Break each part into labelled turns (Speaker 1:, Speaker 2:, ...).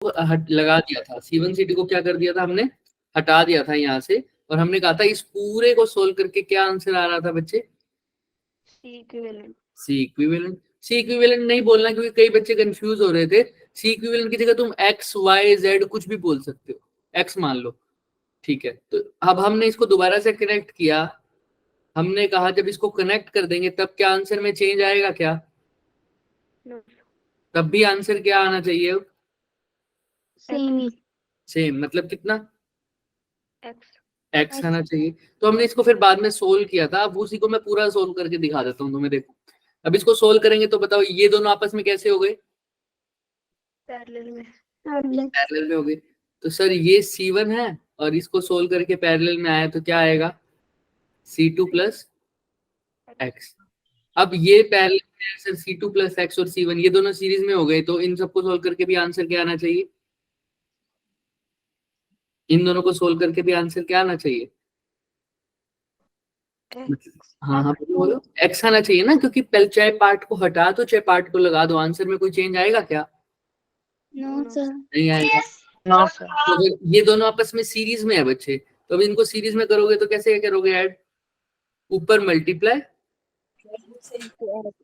Speaker 1: लगा दिया था, C1 C2 को क्या कर दिया था हमने, हटा दिया था यहाँ से, और हमने कहा था इस पूरे को सोल्व करके क्या आंसर आ रहा था बच्चे,
Speaker 2: C equivalent.
Speaker 1: C equivalent. C equivalent नहीं बोलना क्योंकि कई बच्चे कंफ्यूज हो रहे थे। सी इक्विवेलेंट की जगह तुम एक्स वाई जेड कुछ भी बोल सकते हो, एक्स मान लो, ठीक है। तो अब हमने इसको दोबारा से कनेक्ट किया, हमने कहा जब इसको कनेक्ट कर देंगे तब क्या आंसर में चेंज आएगा क्या,
Speaker 2: नो।
Speaker 1: तब भी आंसर क्या आना चाहिए,
Speaker 2: सेम ही।
Speaker 1: सेम, मतलब कितना,
Speaker 2: एक्स।
Speaker 1: एक्स आना चाहिए। तो हमने इसको फिर बाद में सोल्व किया था, अब उसी को मैं पूरा सोल्व करके दिखा देता हूँ तुम्हें, देखो। अब इसको सोल्व करेंगे तो बताओ ये दोनों आपस में कैसे हो गए,
Speaker 2: पैरेलल में।
Speaker 1: पैरेलल में हो गए। तो सर ये C1 है और इसको सोल्व करके पैरेलल में आया तो क्या आएगा, C2 प्लस एक्स। अब ये पैरेलल में है सर, C2 प्लस एक्स और C1 ये दोनों सीरीज में हो गए, तो इन सबको सोल्व करके भी आंसर क्या आना चाहिए, इन दोनों को सोल्व करके भी आंसर क्या आना चाहिए, हाँ हाँ बोलो, एक्स आना चाहिए ना, क्योंकि पहले चाहे पार्ट को हटा दो चाहे पार्ट को लगा दो, आंसर में कोई चेंज आएगा क्या,
Speaker 2: नो सर।
Speaker 1: नहीं आएगा।
Speaker 3: No sir.
Speaker 1: तो अगर ये दोनों आपस में सीरीज में है बच्चे, तो अब इनको सीरीज में करोगे तो कैसे करोगे ऐड, ऊपर मल्टीप्लाई,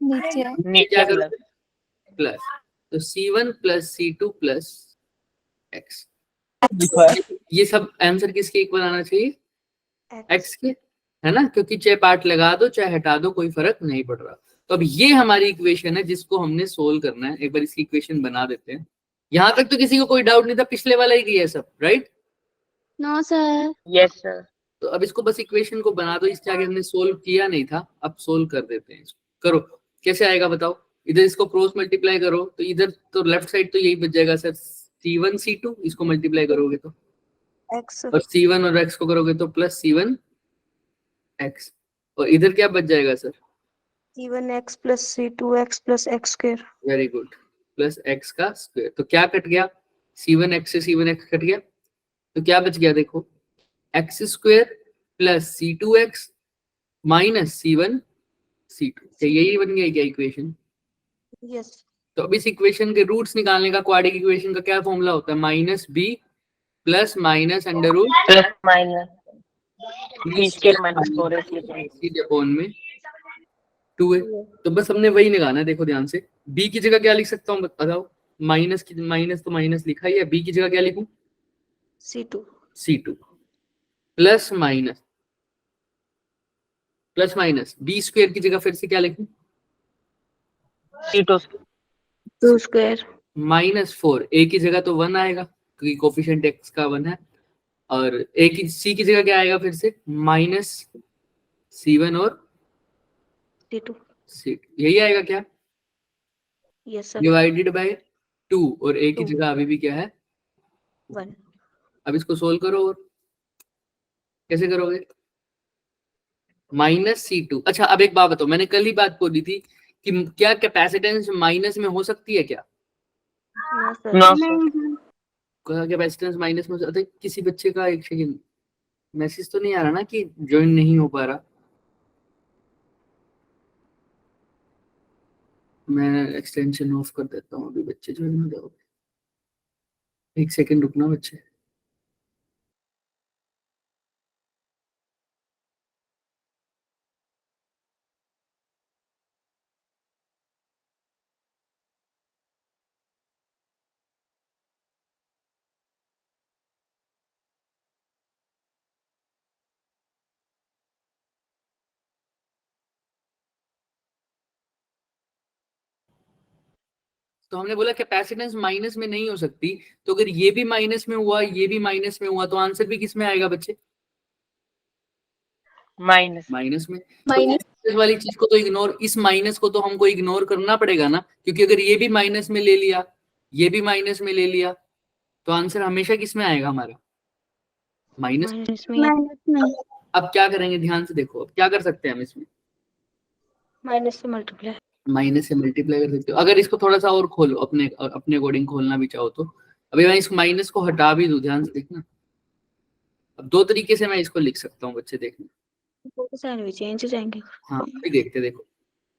Speaker 3: नीचे
Speaker 1: क्या
Speaker 3: प्लस।
Speaker 1: करोगे, प्लस। तो C1 plus C2 plus x, ये सब आंसर किसके इक्वल आना चाहिए, एक्स के, है ना, क्योंकि चाहे पार्ट लगा दो चाहे हटा दो कोई फर्क नहीं पड़ रहा। तो अब ये हमारी इक्वेशन है जिसको हमने सोल्व करना है, एक बार इसकी इक्वेशन बना देते हैं। यहां तक तो किसी को कोई डाउट नहीं था, पिछले वाला ही किया है सब, right.
Speaker 2: No sir.
Speaker 3: Yes sir.
Speaker 1: तो अब इसको बस इक्वेशन को बना दो, इसके आगे हमने सोल्व किया नहीं था, अब सोल्व कर देते हैं इसको। करो, कैसे आएगा बताओ, इधर इसको क्रॉस मल्टीप्लाई करो तो इधर तो लेफ्ट साइड तो यही बच जाएगा सर, C1 C2 इसको मल्टीप्लाई करोगे तो
Speaker 2: एक्स।
Speaker 1: और C1 और x को करोगे तो प्लस C1 x, और इधर क्या बच जाएगा sir,
Speaker 2: C1 x plus C2 x plus x square.
Speaker 1: Very good, plus x का स्क्वायर। तो क्या कट गया, C1 x से C1 x कट गया, तो क्या बच गया देखो, x square plus C2 x minus C1 C2, क्या यही बन गया क्या इक्वेशन।
Speaker 2: यस।
Speaker 1: तो अब इस इक्वेशन के रूट्स निकालने का क्वाड्रेटिक इक्वेशन का क्या फॉर्मूला होता है, minus B plus minus under root
Speaker 3: plus minus B square minus 4ac
Speaker 1: upon में 2a। तो बस हमने वही निकालना है, देखो ध्यान से, b की जगह क्या लिख सकता हूँ बताओ, माइनस की माइनस तो माइनस लिखा ही है, b की जगह क्या लिखूं, C2 plus minus, plus minus B square की जगह फिर से क्या लिखूं,
Speaker 3: C2
Speaker 2: 2 स्क्वायर
Speaker 1: माइनस 4, a की जगह तो 1 आएगा क्योंकि कोफिशिएंट x का 1 है, और a की c की जगह क्या आएगा फिर से माइनस C1 और
Speaker 2: C2।
Speaker 1: C, यही आएगा क्या,
Speaker 2: यस सर।
Speaker 1: डिवाइडेड बाय 2, और a की
Speaker 2: 2
Speaker 1: जगह अभी भी क्या है
Speaker 2: 1।
Speaker 1: अब इसको सोल्व करो, और कैसे करोगे, -C2। अच्छा अब एक बात बताओ, मैंने कल ही बात बोली थी कि क्या कैपेसिटेंस माइनस में हो सकती है क्या,
Speaker 2: no sir.
Speaker 3: No sir.
Speaker 1: Capacitance minus में हो सकती है। किसी बच्चे का एक सेकंड मैसेज तो नहीं आ रहा ना कि ज्वाइन नहीं हो पा रहा, मैं एक्सटेंशन ऑफ कर देता हूँ, अभी बच्चे ज्वाइन हो जाओगे, एक सेकंड रुकना बच्चे। तो हमने बोला कैपेसिटेंस माइनस में नहीं हो सकती, तो अगर ये भी माइनस में हुआ ये भी माइनस में हुआ तो आंसर भी किस में आएगा बच्चे,
Speaker 3: माइनस
Speaker 1: माइनस में।
Speaker 2: माइनस।
Speaker 1: तो इस वाली चीज को तो इग्नोर, इस माइनस को तो हमको इग्नोर करना पड़ेगा ना, क्योंकि अगर ये भी माइनस में ले लिया ये भी माइनस में ले लिया तो आंसर हमेशा किस में आएगा हमारा, माइनस।
Speaker 2: माइनस में।
Speaker 1: अब क्या करेंगे ध्यान से देखो, अब क्या कर सकते हैं हम इसमें,
Speaker 2: माइनस से मल्टीप्लाई।
Speaker 1: माइनस से मल्टीप्लाई कर सकते हो, अगर इसको थोड़ा सा और खोलो अपने अपने अकॉर्डिंग खोलना भी चाहो तो। अभी मैं इस माइनस को हटा भी दूं, ध्यान से देखना, अब दो तरीके से मैं इसको लिख सकता हूँ बच्चे, देखना।
Speaker 2: साइन भी चेंज हो जाएंगे।
Speaker 1: हाँ अभी देखते देखो,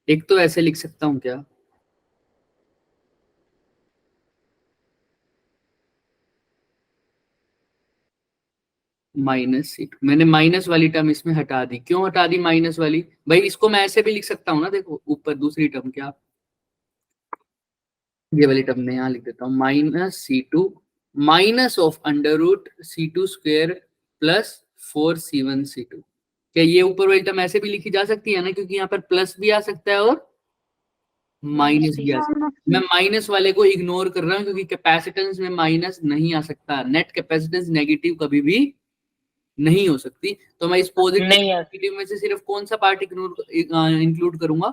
Speaker 1: एक तो ऐसे लिख सकता हूँ क्या, माइनस C2। मैंने माइनस वाली टर्म इसमें हटा दी। क्यों हटा दी माइनस वाली? भाई इसको मैं ऐसे भी लिख सकता हूँ ना, देखो ऊपर दूसरी टर्म क्या, ये वाली टर्म में यहाँ लिख देता हूँ, -C2 minus of √C2² plus 4C1C2। क्या ये ऊपर वाली टर्म ऐसे भी लिखी जा सकती है ना, क्योंकि यहाँ पर प्लस भी आ सकता है और माइनस भी आ सकता है। मैं माइनस वाले को इग्नोर कर रहा हूँ क्योंकि कैपेसिटेंस में माइनस नहीं आ सकता। नेट कैपेसिटेंस नेगेटिव कभी भी नहीं हो सकती। तो मैं इस पॉजिटिव
Speaker 3: नहीं है।
Speaker 1: नेगेटिव में से सिर्फ कौन सा पार्ट इंक्लूड करूंगा?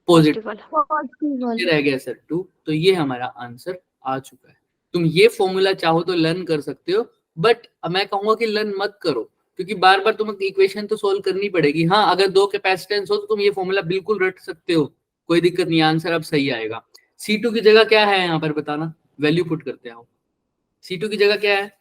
Speaker 1: पॉजिटिव। ये रह गया सर 2। तो ये हमारा आंसर आ चुका है। तुम ये फॉर्मूला चाहो तो लर्न कर सकते हो, बट मैं कहूंगा कि लर्न मत करो, क्योंकि बार बार तुम्हें इक्वेशन तो सोल्व करनी पड़ेगी। हाँ, अगर दो कैपेसिटेंस हो तो तुम ये फॉर्मूला बिल्कुल रट सकते हो, कोई दिक्कत नहीं, आंसर अब सही आएगा। C2 की जगह क्या है यहाँ पर बताना, वैल्यू पुट करते हो। C2 की जगह क्या है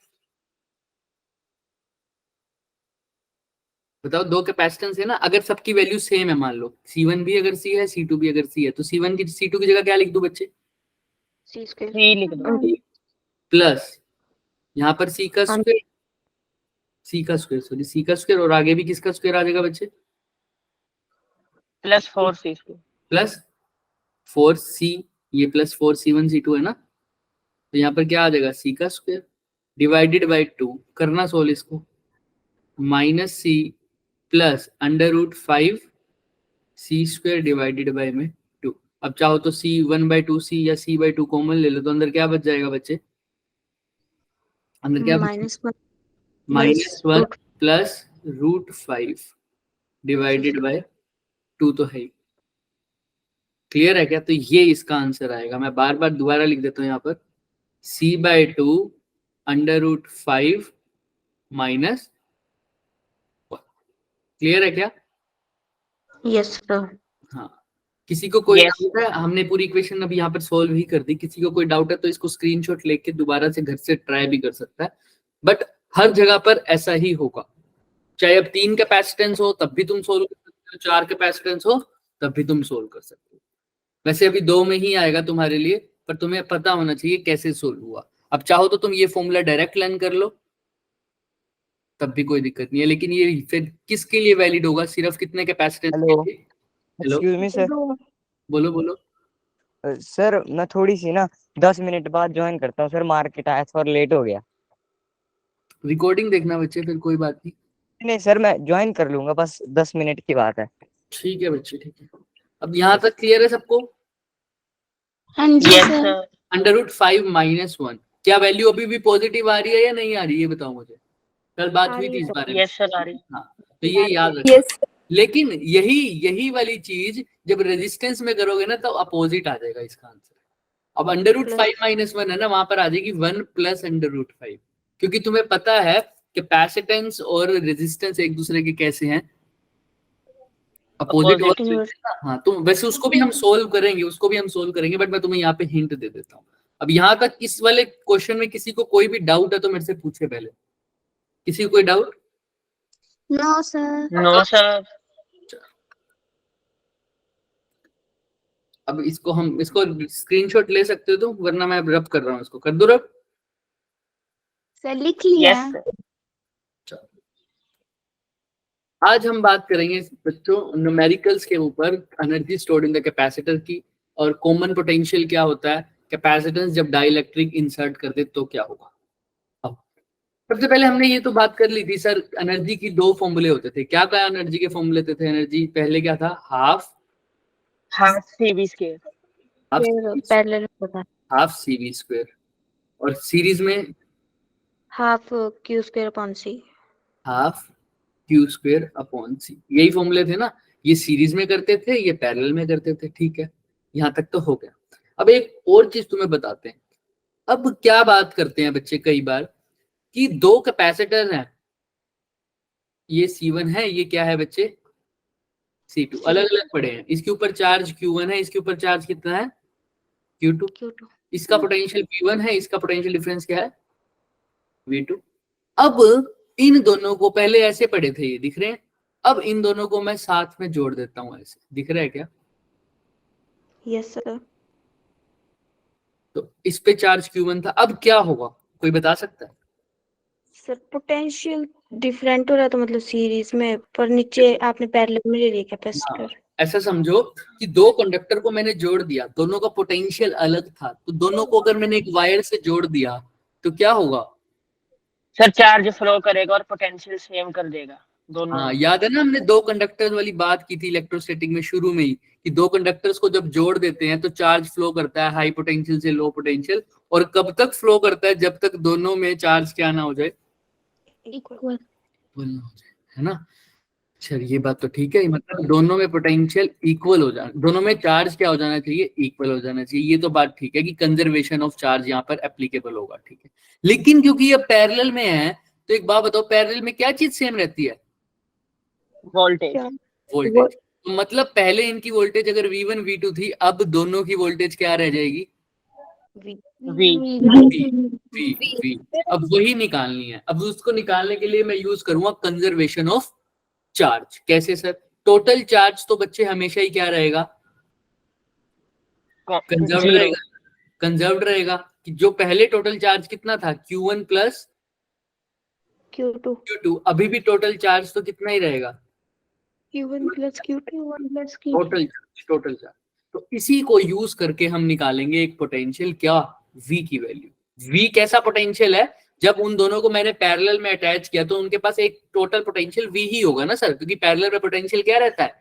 Speaker 1: बताओ? दो कैपेसिटेंस है ना, अगर सबकी वैल्यू सेम है, मान लो C1 भी अगर C है, C2 भी अगर C है, तो C1 की C2 की जगह क्या लिख दूं बच्चे?
Speaker 2: C²।
Speaker 3: C लिख दो।
Speaker 1: प्लस यहाँ पर C का स्क्वायर, C का स्क्वायर, और आगे भी किसका स्क्वायर आ जाएगा बच्चे?
Speaker 3: Plus 4C²।
Speaker 1: प्लस 4C, ये प्लस 4C1C2 है ना, तो यहाँ पर क्या आ जाएगा? C का स्क्वायर डिवाइडेड बाई 2, करना सोल्व इसको, -C plus √5C² divided by में 2। अब चाहो तो C1/2C या C/2 कॉमन ले लो, तो अंदर क्या बच जाएगा बच्चे? अंदर क्या
Speaker 2: -1
Speaker 1: -1 प्लस √5 डिवाइडेड बाय 2 तो है ही। क्लियर है क्या? तो ये इसका आंसर आएगा। मैं बार बार दोबारा लिख देता हूँ यहाँ पर, C/2 √5 माइनस। क्लियर है क्या?
Speaker 2: Yes sir.
Speaker 1: हाँ, किसी को कोई
Speaker 3: Yes.
Speaker 1: डाउट है? हमने पूरी इक्वेशन अभी यहाँ पर सोल्व ही कर दी। किसी को कोई डाउट है तो इसको स्क्रीनशॉट लेके दोबारा से घर से ट्राई भी कर सकता है, बट हर जगह पर ऐसा ही होगा। चाहे अब 3 कैपेसिटेंस हो तब भी तुम सोल्व कर सकते हो, 4 कैपेसिटेंस हो तब भी तुम सोल्व कर सकते हो। वैसे अभी 2 में ही आएगा तुम्हारे लिए, पर तुम्हें पता होना चाहिए कैसे सोल्व हुआ। अब चाहो तो तुम ये फॉर्मूला डायरेक्ट लर्न कर लो, तब भी कोई दिक्कत नहीं है, लेकिन ये फिर किसके लिए वैलिड होगा? सिर्फ कितने कैपेसिटेंस के
Speaker 4: हेलो,
Speaker 1: लिए? Hello,
Speaker 4: excuse me sir.
Speaker 1: बोलो बोलो।
Speaker 4: सर मैं थोड़ी सी ना 10 मिनट बाद ज्वाइन करता हूँ सर, मार्केट आया था और लेट हो गया।
Speaker 1: रिकॉर्डिंग देखना बच्चे, फिर कोई बात नहीं।
Speaker 4: नहीं सर, मैं ज्वाइन कर लूंगा, बस 10 मिनट की बात है।
Speaker 1: ठीक है बच्चे, ठीक है। अब यहाँ तक क्लियर है सबको?
Speaker 2: हाँ जी
Speaker 3: Yes
Speaker 2: सर।
Speaker 3: sir.
Speaker 1: √5 - 1, क्या वैल्यू अभी भी पॉजिटिव आ रही है या नहीं आ रही है? ये बताओ मुझे, कल बात
Speaker 2: आ
Speaker 1: हुई
Speaker 2: रही
Speaker 1: थी
Speaker 2: है
Speaker 1: इस
Speaker 2: सर।
Speaker 1: बारे में।
Speaker 3: Yes sir आ रही।
Speaker 1: हाँ, तो ये याद रखना। लेकिन यही यही वाली चीज जब रेजिस्टेंस में करोगे ना, तो अपोजिट आ जाएगा इसका आंसर। अब √5 - 1 है ना, वहां पर आ जाएगी 1 प्लस √5, क्योंकि तुम्हें पता है कैपेसिटेंस और रेजिस्टेंस एक दूसरे के कैसे हैं, अपोजिट हो
Speaker 3: Opposite.
Speaker 1: सकते हैं ना। हाँ, तो वैसे उसको भी हम सोल्व करेंगे, बट मैं तुम्हें यहाँ पे हिंट दे देता हूँ। अब यहाँ तक इस वाले क्वेश्चन में किसी को कोई भी डाउट है तो मेरे से पूछे पहले। किसी को कोई doubt?
Speaker 2: No sir.
Speaker 3: No sir.
Speaker 1: अब इसको स्क्रीनशॉट ले सकते हो तो, वरना मैं रब कर रहा हूँ, इसको कर दो रब।
Speaker 2: सर लिख लिया।
Speaker 3: Yes sir.
Speaker 1: आज हम बात करेंगे बच्चों न्यूमेरिकल्स के ऊपर, energy stored in the capacitor की, और कॉमन पोटेंशियल क्या होता है, कैपेसिटेंस जब डाइलेक्ट्रिक इंसर्ट कर दे तो क्या होगा। अब सबसे पहले हमने ये तो बात कर ली थी सर, एनर्जी की 2 फॉर्मूले होते थे। क्या क्या एनर्जी के फॉर्मूले थे? एनर्जी पहले क्या था? Half
Speaker 3: CV².
Speaker 2: पैरेलल होता है।
Speaker 1: हाफ CV², और सीरीज में
Speaker 2: हाफ Q²/C।
Speaker 1: Half Q²/C। यही फॉर्मूले थे ना। ये सीरीज में करते थे, ये पैरेलल में करते थे। ठीक है, यहाँ तक तो हो गया। अब एक और चीज तुम्हें बताते हैं। अब क्या बात करते हैं बच्चे कई बार कि 2 कैपेसिटर हैं, ये C1 है, ये क्या है बच्चे? C2। अलग अलग पड़े हैं। इसके ऊपर चार्ज Q1 है, इसके ऊपर चार्ज कितना है? Q2। इसका पोटेंशियल V1 है, इसका पोटेंशियल डिफरेंस क्या है? V2। अब इन दोनों को पहले ऐसे पढ़े थे, ये दिख रहे हैं। अब इन दोनों को मैं साथ में जोड़ देता हूं, ऐसे दिख रहा है क्या?
Speaker 2: Yes sir.
Speaker 1: तो इस पे चार्ज Q1 था, अब क्या होगा कोई बता सकता है?
Speaker 2: सर पोटेंशियल डिफरेंट हो रहा है तो मतलब सीरीज में, पर नीचे आपने पैरेलल में ले लिया कैपेसिटर।
Speaker 1: ऐसा समझो कि दो कंडक्टर को मैंने जोड़ दिया, दोनों का पोटेंशियल अलग था, तो दोनों को अगर मैंने एक वायर से जोड़ दिया तो क्या होगा?
Speaker 3: सर चार्ज फ्लो करेगा और पोटेंशियल सेम कर देगा दोनों
Speaker 1: हाँ,
Speaker 3: में।
Speaker 1: याद है ना हमने दो कंडक्टर्स वाली बात की थी इलेक्ट्रोस्टैटिक में शुरू में ही, कि दो कंडक्टर्स को जब जोड़ देते हैं तो चार्ज फ्लो करता है हाई पोटेंशियल से लो पोटेंशियल, और कब तक फ्लो करता है? जब तक दोनों में चार्ज क्या ना हो जाए,
Speaker 2: इक्वल।
Speaker 1: इक्वल ना हो जाए, है ना? अच्छा, ये बात तो ठीक है, मतलब दोनों में पोटेंशियल इक्वल हो जाना, दोनों में चार्ज क्या हो जाना चाहिए? इक्वल हो जाना चाहिए। ये तो बात ठीक है कि कंजर्वेशन ऑफ चार्ज यहाँ पर एप्लीकेबल होगा, ठीक है। लेकिन क्योंकि ये पैरेलल में है, तो एक बात बताओ, पैरेलल में क्या चीज सेम रहती है?
Speaker 3: वोल्टेज।
Speaker 1: वोल्टेज। तो मतलब पहले इनकी वोल्टेज अगर V1 V2 थी, अब दोनों की वोल्टेज क्या रह जाएगी?
Speaker 3: वी।
Speaker 1: V। अब वही निकालनी है। अब उसको निकालने के लिए मैं यूज करूंगा कंजर्वेशन ऑफ चार्ज। कैसे सर? टोटल चार्ज तो बच्चे हमेशा ही क्या रहेगा? Conserved
Speaker 3: zero.
Speaker 1: रहेगा। कंजर्व्ड रहेगा कि जो पहले टोटल चार्ज कितना था, Q1 प्लस
Speaker 2: Q2
Speaker 1: Q2, अभी भी टोटल चार्ज तो कितना ही रहेगा?
Speaker 2: Q1 plus Q2
Speaker 1: total charge. तो इसी को यूज करके हम निकालेंगे एक पोटेंशियल, क्या? V की वैल्यू। V कैसा पोटेंशियल है? जब उन दोनों को मैंने पैरेलल में अटैच किया तो उनके पास एक टोटल पोटेंशियल V ही होगा ना सर, क्योंकि पैरेलल में पोटेंशियल क्या रहता है?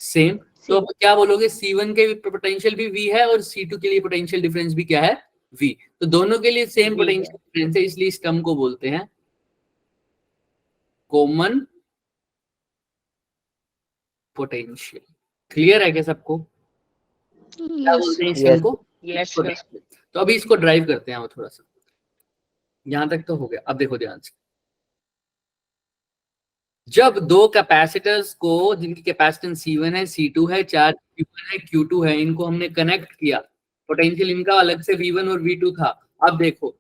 Speaker 1: सेम। तो अब क्या बोलोगे? C1 के पोटेंशियल भी V है और C2 के लिए पोटेंशियल डिफरेंस भी क्या है? V। तो दोनों के लिए सेम
Speaker 3: V
Speaker 1: पोटेंशियल डिफरेंस है, इसलिए इस टर्म को बोलते हैं कॉमन पोटेंशियल। क्लियर है क्या सबको? क्या बोलते हैं इस टर्म
Speaker 4: Yes.
Speaker 1: को?
Speaker 3: Yes sir.
Speaker 1: तो अभी इसको ड्राइव करते हैं थोड़ा सा। यहां तक तो हो गया। अब देखो ध्यान से, जब दो कैपेसिटर्स को, जिनकी कैपेसिटेंस C1 है, C2 है, चार्ज Q1 है, Q2 है, इनको हमने कनेक्ट किया, पोटेंशियल इनका अलग से V1 और V2 था। अब देखो,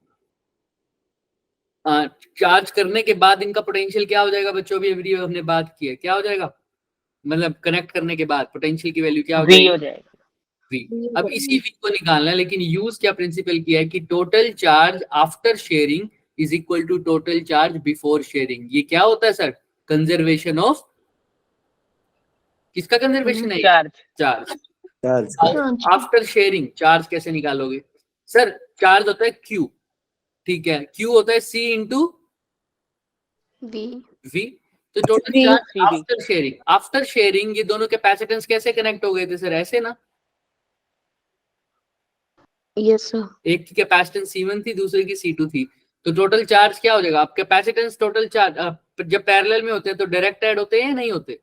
Speaker 1: चार्ज करने के बाद इनका पोटेंशियल क्या हो जाएगा बच्चों? भी वीडियो हमने बात की है, क्या हो जाएगा? मतलब कनेक्ट करने के बाद पोटेंशियल की वैल्यू क्या हो
Speaker 3: वी
Speaker 1: जाएगी?
Speaker 3: हो जाएगा।
Speaker 1: V। अब इसी V को निकालना है, लेकिन यूज क्या प्रिंसिपल किया है कि total charge after sharing is equal to total charge before sharing. ये क्या होता है सर? कंजर्वेशन ऑफ, किसका कंजर्वेशन है?
Speaker 3: Charge.
Speaker 1: Charge. After sharing charge कैसे निकालोगे सर? चार्ज होता है Q, ठीक है, Q होता है C इंटू V। तो total charge
Speaker 3: CV।
Speaker 1: After sharing, after sharing ये दोनों कैपेसिटेंस कैसे कनेक्ट हो गए थे सर? ऐसे ना,
Speaker 2: यस सर।
Speaker 1: एक की कैपेसिटेंस C1 थी, दूसरे की C2 थी, तो टोटल चार्ज क्या हो जाएगा? आप कैपेसिटेंस टोटल चार्ज जब पैरेलल में होते हैं तो डायरेक्ट ऐड होते हैं या नहीं होते?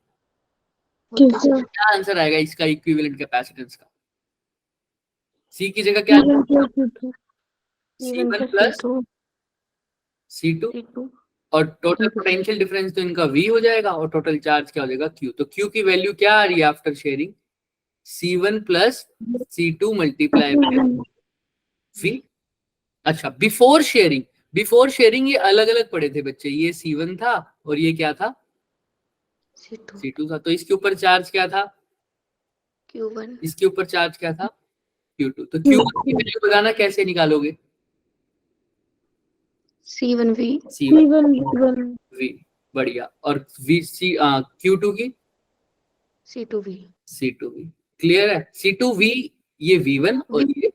Speaker 1: क्या आंसर आएगा इसका इक्विवेलेंट कैपेसिटेंस का? C की जगह क्या? C1 प्लस C2, और टोटल पोटेंशियल डिफरेंस तो इनका V हो जाएगा, और टोटल चार्ज क्या हो जाएगा? Q। तो Q की वैल्यू क्या आ रही है after sharing? C1 plus C2 multiply by V। अच्छा, बिफोर शेयरिंग, बिफोर शेयरिंग ये अलग अलग पड़े थे बच्चे, ये C1 था और ये क्या था? C2 था। तो इसके ऊपर चार्ज क्या था?
Speaker 2: Q1
Speaker 1: इसके ऊपर चार्ज क्या था? Q2। तो Q1 की वैल्यू बताना, कैसे निकालोगे?
Speaker 2: C1 V
Speaker 1: C1 V, बढ़िया। और Q2 की
Speaker 2: C2 V
Speaker 1: C2 V। Clear है? C2 V, ये V1 और ये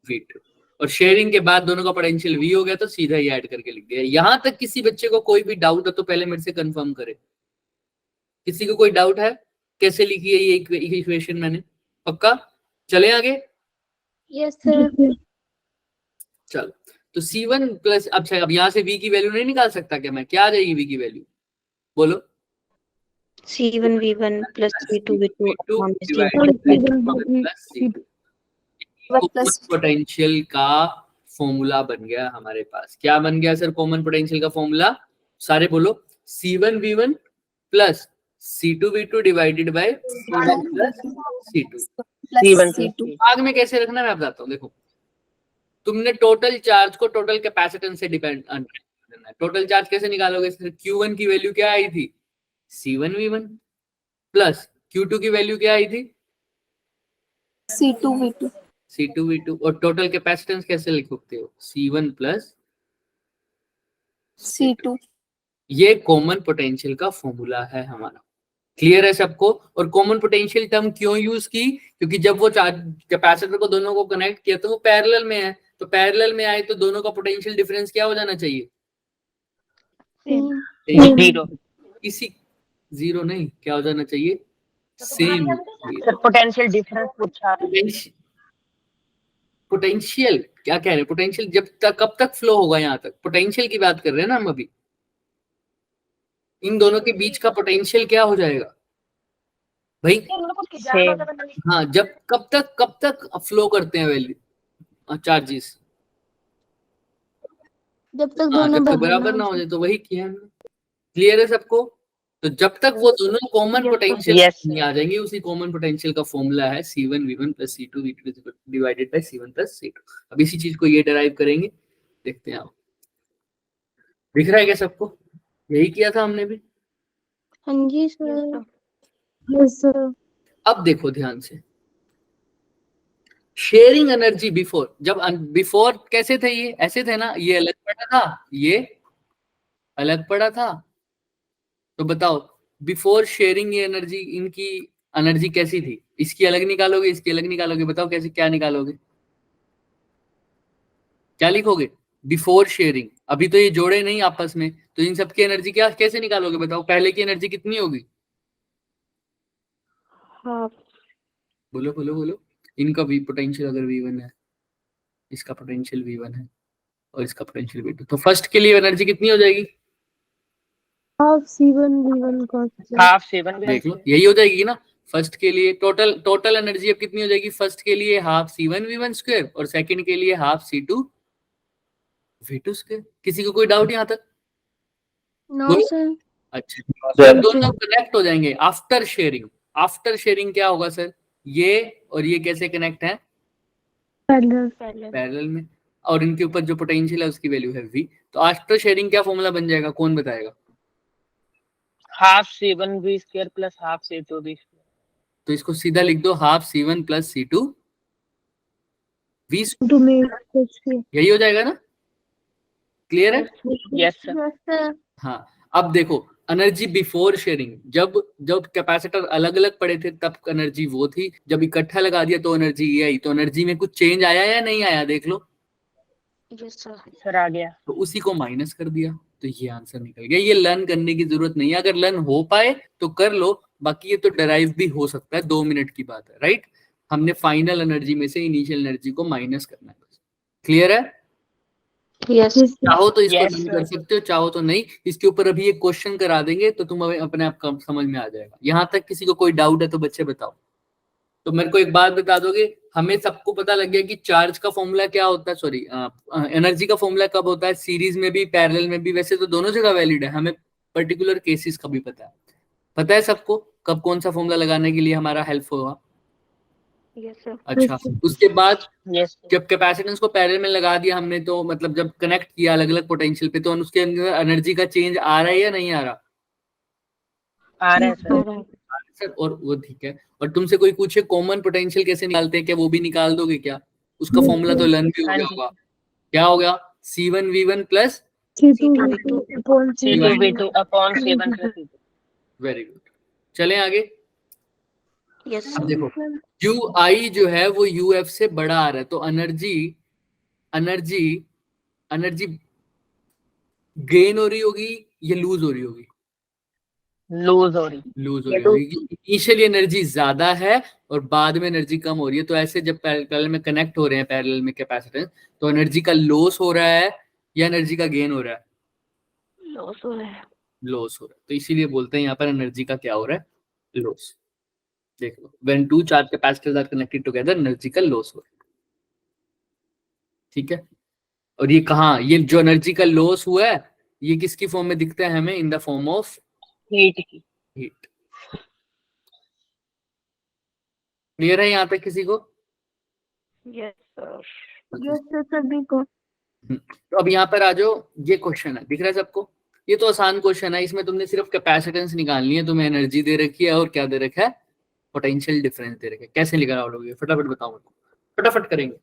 Speaker 1: V2, और शेयरिंग के बाद दोनों का पोटेंशियल V हो गया, तो सीधा ही ऐड करके लिख दिया। यहां तक किसी बच्चे को कोई भी डाउट है तो पहले मेरे से कंफर्म करे। किसी को कोई डाउट है कैसे लिखी है ये इक्वेशन मैंने? पक्का? चले आगे?
Speaker 2: Yes sir.
Speaker 1: चलो, तो C1 प्लस, अच्छा अब यहाँ से V की वैल्यू नहीं निकाल सकता क्या मैं? क्या आ जाएगी V की वैल्यू? बोलो।
Speaker 2: C1 V1 plus C2 V2 upon
Speaker 1: potential का फॉर्मूला बन गया हमारे पास। क्या बन गया सर कॉमन पोटेंशियल का फॉर्मूला? सारे बोलो। C1 V1 plus C2 V2 divided by C1 plus C2।
Speaker 3: C1 plus C2।
Speaker 1: दिमाग में कैसे रखना मैं बताता हूँ। देखो, तुमने टोटल चार्ज को टोटल कैपेसिटेंस से डिपेंड करना है। टोटल चार्ज कैसे निकालोगे? Q1 की वैल्यू क्या आई थी? C1 V1 प्लस Q2 की वैल्यू क्या आई थी?
Speaker 2: C2 V2
Speaker 1: C2 V2। और टोटल कैपेसिटेंस कैसे लिख सकते हो? C1 plus
Speaker 5: C2।
Speaker 1: ये कॉमन पोटेंशियल का फॉर्मूला है हमारा। क्लियर है सबको? और कॉमन पोटेंशियल टर्म क्यों यूज की? क्योंकि जब वो कैपेसिटर को दोनों को कनेक्ट किया तो वो पैरेलल में है, तो पैरेलल में आए तो दोनों का पोटेंशियल डिफरेंस क्या हो जाना चाहिए?
Speaker 3: जीरो।
Speaker 1: इसी जीरो नहीं, क्या हो जाना चाहिए? सेम।
Speaker 3: सर पोटेंशियल डिफरेंस पूछा।
Speaker 1: पोटेंशियल क्या कह रहे हैं? पोटेंशियल जब तक कब तक फ्लो होगा? यहाँ तक पोटेंशियल की बात कर रहे हैं ना हम अभी। इन दोनों के बीच का पोटेंशियल क्या हो जाएगा भाई?
Speaker 3: सेम।
Speaker 1: हाँ, जब कब तक फ्लो करते हैं वैल्यू चार्जेस?
Speaker 2: जब तक
Speaker 1: हाँ,
Speaker 2: दोनों
Speaker 1: जब तक बराबर ना हो जाए, तो वही किया हमने। क्लियर है सबको? तो जब तक वो दोनों कॉमन पोटेंशियल
Speaker 3: Yes,
Speaker 1: नहीं आ जाएंगे, उसी कॉमन पोटेंशियल का फॉर्मूला है C1V1 + C2 V2 divided by C1 + C2। अब इसी चीज को ये डिराइव करेंगे, देखते हैं आप। दिख रहा है क्या सबको? यही किया था हमने भी।
Speaker 2: हाँ जी सर। Yes sir.
Speaker 1: अब देखो ध्यान से, शेयरिंग एनर्जी बिफोर, जब बिफोर कैसे थे? ये ऐसे थे ना, ये अलग पड़ा था, ये अलग पड़ा था। तो बताओ बिफोर शेयरिंग ये एनर्जी, इनकी एनर्जी कैसी थी? इसकी अलग निकालोगे, इसकी अलग निकालोगे, बताओ कैसे, क्या निकालोगे? क्या लिखोगे? Before sharing. अभी तो ये जोड़े नहीं आपस में, तो इन सबकी एनर्जी क्या कैसे निकालोगे? बताओ पहले की एनर्जी कितनी होगी?
Speaker 2: हाफ।
Speaker 1: बोलो बोलो बोलो। इनका भी पोटेंशियल अगर V1 है, इसका पोटेंशियल V1 है और इसका पोटेंशियल V2, तो फर्स्ट के लिए एनर्जी कितनी हो जाएगी?
Speaker 2: Half C1V1 cos।
Speaker 3: हाफ 7।
Speaker 1: देख लो, यही हो जाएगी ना। फर्स्ट के लिए टोटल एनर्जी अब कितनी हो जाएगी? फर्स्ट के लिए हाफ C1V1 स्क्वायर और सेकंड के लिए हाफ C2V2 स्क्वायर। किसी को कोई डाउट यहाँ तक?
Speaker 2: No sir.
Speaker 1: अच्छा, जब दोनों कनेक्ट हो जाएंगे आफ्टर शेयरिंग, आफ्टर शेयरिंग क्या होगा सर? ये और ये कैसे कनेक्ट है? पैरेलल में। और इनके ऊपर जो पोटेंशियल है उसकी वैल्यू है V। तो आफ्टर शेयरिंग क्या फॉर्मूला बन जाएगा? कौन बताएगा?
Speaker 3: Half C1V square plus half C2V square.
Speaker 1: तो इसको सीधा लिख दो, हाफ C1 + C2V। यही हो जाएगा ना? क्लियर है?
Speaker 3: Yes sir.
Speaker 1: हाँ, अब देखो एनर्जी बिफोर शेयरिंग, जब जब कैपेसिटर अलग अलग पड़े थे तब एनर्जी वो थी, जब इकट्ठा लगा दिया तो एनर्जी ये आई। तो एनर्जी में कुछ चेंज आया या नहीं आया? देख लो।
Speaker 3: सर आ गया।
Speaker 1: तो उसी को माइनस कर दिया, तो ये आंसर निकल गया। ये लर्न करने की जरूरत नहीं है, अगर लर्न हो पाए तो कर लो, बाकी ये तो डराइव भी हो सकता है, 2 मिनट की बात है, राइट? हमने फाइनल एनर्जी में से इनिशियल एनर्जी को माइनस करना है। क्लियर है?
Speaker 2: यस।
Speaker 1: चाहो तो इसको
Speaker 3: Yes,
Speaker 1: नहीं
Speaker 3: sir.
Speaker 1: कर सकते हो, चाहो तो नहीं। इसके ऊपर अभी एक क्वेश्चन करा देंगे तो तुम अपने आप का समझ में आ जाएगा। यहाँ तक किसी को कोई डाउट है तो बच्चे बताओ। तो मेरे को एक बात बता दोगे, हमें सबको पता लग गया कि चार्ज का फॉर्मूला क्या होता है, सॉरी एनर्जी का फॉर्मूला कब होता है? सीरीज में भी पैरेलल में भी। वैसे तो दोनों जगह वैलिड है, हमें पर्टिकुलर केसेस का भी पता है सबको कब कौन सा फॉर्मूला लगाने के लिए हमारा हेल्प होगा। अच्छा, उसके बाद
Speaker 3: यस
Speaker 1: जब कैपेसिटेंस को पैरेलल में लगा दिया हमने, तो मतलब जब कनेक्ट किया अलग अलग पोटेंशियल पे, तो उसके अंदर एनर्जी का चेंज आ रहा है या नहीं आ रहा?
Speaker 3: आ रहा है सर।
Speaker 1: सर और वो ठीक है। और तुमसे कोई पूछे कॉमन पोटेंशियल कैसे निकालते हैं, क्या वो भी निकाल दोगे क्या? उसका फॉर्मूला तो लर्न भी हो
Speaker 3: हाँ
Speaker 1: गया
Speaker 3: जी।
Speaker 1: होगा। क्या हो गया? C1V1 +
Speaker 3: C2V2 upon 7 + C2।
Speaker 1: Very good. चलें आगे।
Speaker 2: यस।
Speaker 1: अब देखो UI जो है वो UF से बड़ा आ रहा है, तो एनर्जी एनर्जी एनर्जी गेन हो रही होगी या लूज हो रही होगी?
Speaker 3: लूज हो रही।
Speaker 1: लूज हो रही होगी। इनिशियली एनर्जी ज्यादा है और बाद में एनर्जी कम हो रही है। तो ऐसे जब पैरेलल में कनेक्ट हो रहे हैं, पैरेलल में कैपेसिटेंस, तो एनर्जी का लॉस हो रहा है या एनर्जी का गेन हो रहा है?
Speaker 2: लॉस हो रहा है।
Speaker 1: लॉस हो रहा है। तो इसीलिए बोलते हैं यहाँ पर एनर्जी का क्या हो रहा है? लॉस। देख लो, when two charge capacitors are connected together, energy का लॉस हो रहा है। ठीक है। और ये कहाँ, ये जो एनर्जी का लॉस हुआ है, ये किसकी फॉर्म में दिखता है हमें? In the form of
Speaker 3: heat की।
Speaker 1: हीट। क्लियर है यहाँ तक किसी को?
Speaker 2: Yes sir. यस सर सभी को।
Speaker 1: तो अब यहाँ पर आ जाओ, ये क्वेश्चन है, दिख रहा है सबको? ये तो आसान क्वेश्चन है, इसमें तुमने सिर्फ कैपेसिटेंस निकालनी है। तुम्हें एनर्जी दे रखी है और क्या दे रखा है? पोटेंशियल डिफरेंस दे रखा है। कैसे निकालोगे? फटाफट बताओ मेरे को, फटाफट करेंगे।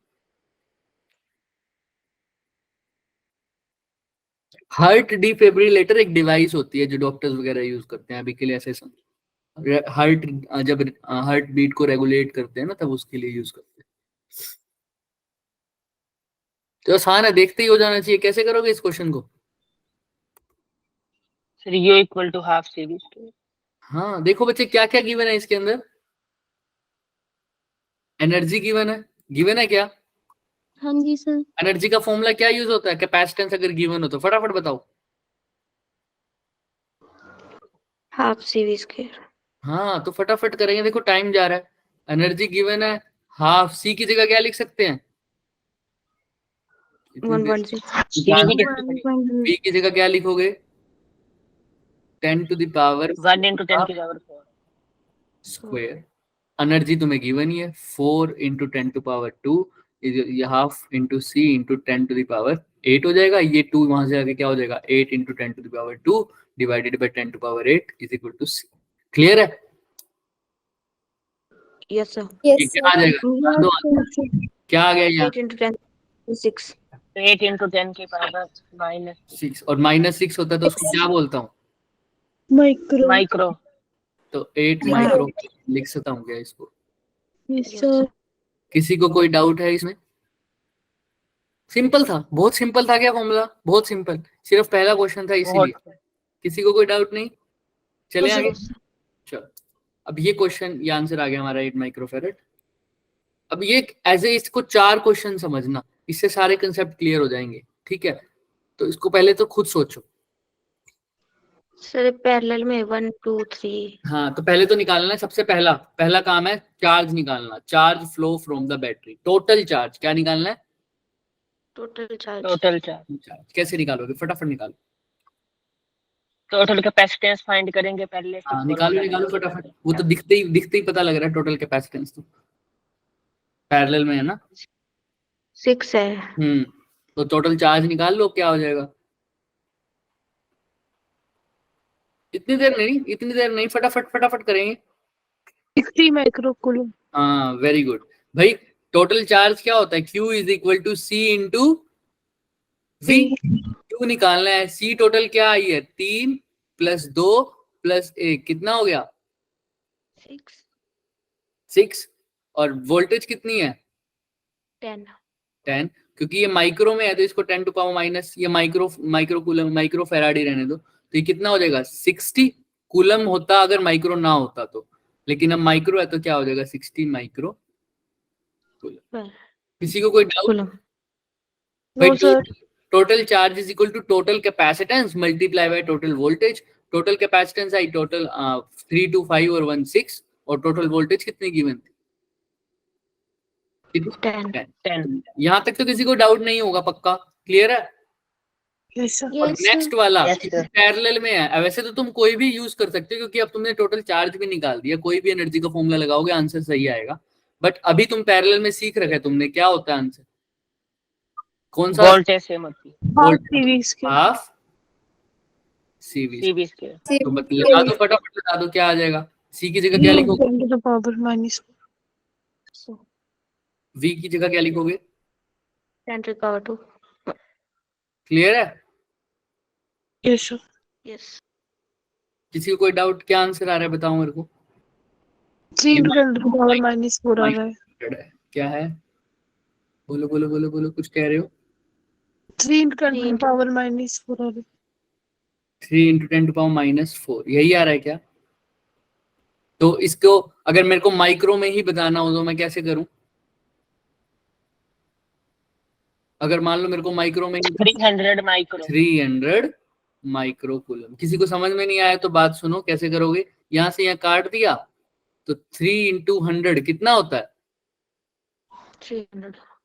Speaker 1: हार्ट डिफिब्रिलेटर एक डिवाइस होती है जो डॉक्टर्स वगैरह यूज करते हैं अभी के लिए, ऐसे हार्ट जब हार्ट बीट को रेगुलेट करते हैं ना तब उसके लिए यूज करते हैं। तो आसान है, देखते ही हो जाना चाहिए। कैसे करोगे इस क्वेश्चन को?
Speaker 3: Sir U equal to half CV square.
Speaker 1: हाँ देखो बच्चे क्या क्या गिवन है इसके अंदर। एनर्जी गिवन है क्या?
Speaker 5: हाँ जी सर।
Speaker 1: एनर्जी का फॉर्मूला क्या यूज होता है कैपेसिटेंस अगर गिवन हो तो? फटाफट बताओ।
Speaker 2: Half CV square.
Speaker 1: हाँ तो फटाफट करेंगे, देखो टाइम जा रहा है। एनर्जी गिवन है हाफ, सी की जगह क्या लिख सकते हैं?
Speaker 2: 1.6।
Speaker 1: बी की जगह क्या लिखोगे? 10 टू द पावर
Speaker 3: 1 into 10 की पावर 4
Speaker 1: स्क्वायर। एनर्जी तुम्हें गिवन ही है 4 इंटू 10 टू पावर 2, ये half into C into 10 to the power 8 हो जाएगा। ये 2 वहां से आगे क्या हो जाएगा? 8 into 10 to the power 2 divided by 10 to power 8 is equal to C. Clear है?
Speaker 2: Yes sir.
Speaker 1: ये क्या आ जाएगा? क्या आ गया यहाँ?
Speaker 2: 8 into 10 6।
Speaker 3: 8 into 10 की पावर
Speaker 1: -6, और -6 होता है तो उसको क्या बोलता हूँ?
Speaker 3: माइक्रो।
Speaker 1: तो 8 माइक्रो लिख सकता हूँ क्या इसको?
Speaker 2: Yes sir.
Speaker 1: किसी को कोई डाउट है इसमें? सिंपल था, बहुत सिंपल था क्या फॉर्मूला? बहुत सिंपल, सिर्फ पहला क्वेश्चन था इसीलिए। किसी को कोई डाउट नहीं? चले आगे। चलो अब ये क्वेश्चन, ये आंसर आ गया हमारा 8 माइक्रोफेरेड। अब ये ऐसे इसको 4 क्वेश्चन समझना, इससे सारे कंसेप्ट क्लियर हो जाएंगे। ठीक है, तो इसको पहले तो खुद सोचो।
Speaker 2: सर पैरेलल में 1 2 3।
Speaker 1: हाँ तो पहले तो निकालना है, सबसे पहला काम है चार्ज निकालना। Charge flow from the battery, total charge क्या निकालना है?
Speaker 2: Total charge.
Speaker 1: चार्ज कैसे निकालोगे? फटाफट निकालो।
Speaker 3: टोटल कैपेसिटेंस फाइंड करेंगे पहले।
Speaker 1: हाँ निकालो फटाफट, वो तो दिखते ही पता लग रहा है टोटल कैपेसिटेंस तो पैरेलल में है ना।
Speaker 2: 6 है।
Speaker 1: तो टोटल चार्ज निकाल लो, क्या हो जाएगा? इतनी देर नहीं, फटाफट करेंगे।
Speaker 5: 60 माइक्रोकूलम।
Speaker 1: हाँ वेरी गुड भाई। टोटल चार्ज क्या होता है? Q is equal to C into V। Q निकालना है। C टोटल क्या आई है? 3 + 2 + 1 कितना हो गया? 6। और वोल्टेज कितनी है?
Speaker 2: 10।
Speaker 1: क्योंकि ये माइक्रो में है तो इसको 10 टू पावर माइनस, ये माइक्रो कूलम माइक्रो फेराडी रहने दो। तो ये कितना हो जाएगा? 60 कूलम होता अगर माइक्रो ना होता तो, लेकिन अब माइक्रो है तो क्या हो जाएगा? 60 माइक्रो कूलम। किसी को कोई doubt? Total charge is equal to total capacitance multiply by total voltage. Total capacitance आई टोटल 325 और 16, और टोटल वोल्टेज कितनी गिवन थी? 10। यहाँ तक तो किसी को डाउट नहीं होगा, पक्का क्लियर है? और नेक्स्ट वाला पैरेलल में है। वैसे तो तुम कोई भी यूज कर सकते हो क्योंकि अब तुमने टोटल चार्ज भी निकाल दिया, कोई भी एनर्जी का फॉर्मूला लगाओगे आंसर सही आएगा। बट अभी तुम पैरेलल में सीख रखे तुमने, क्या होता है आंसर? कौन सा?
Speaker 3: वोल्टेज सेम होती है।
Speaker 1: Half CV
Speaker 3: square.
Speaker 1: तो लगा दो, फटाफट लगा दो, क्या आ जाएगा? C की जगह क्या लिखोगे?
Speaker 5: 10 to the power -4।
Speaker 1: V की जगह क्या लिखोगे?
Speaker 2: 10 to the power 2।
Speaker 1: क्लियर है?
Speaker 5: Yes sir.
Speaker 2: यस।
Speaker 1: किसी को कोई डाउट? क्या आंसर आ रहा है बताओ मेरे को।
Speaker 5: 3 into 10 to the power -4 आ रहा है।
Speaker 1: क्या है? बोलो कुछ कह रहे हो?
Speaker 5: 3 into 10 to the power -4 आ रहा है।
Speaker 1: 3 इंटू 10 टू पावर -4 यही आ रहा है क्या? तो इसको अगर मेरे को माइक्रो में ही बताना हो तो मैं कैसे करूं? अगर मान लो मेरे को माइक्रो में ही
Speaker 3: 300 माइक्रो।
Speaker 1: 300 micro coulomb. किसी को समझ में नहीं आया तो बात सुनो कैसे करोगे। यहां से यहाँ काट दिया तो 3 इंटू 100 कितना होता है?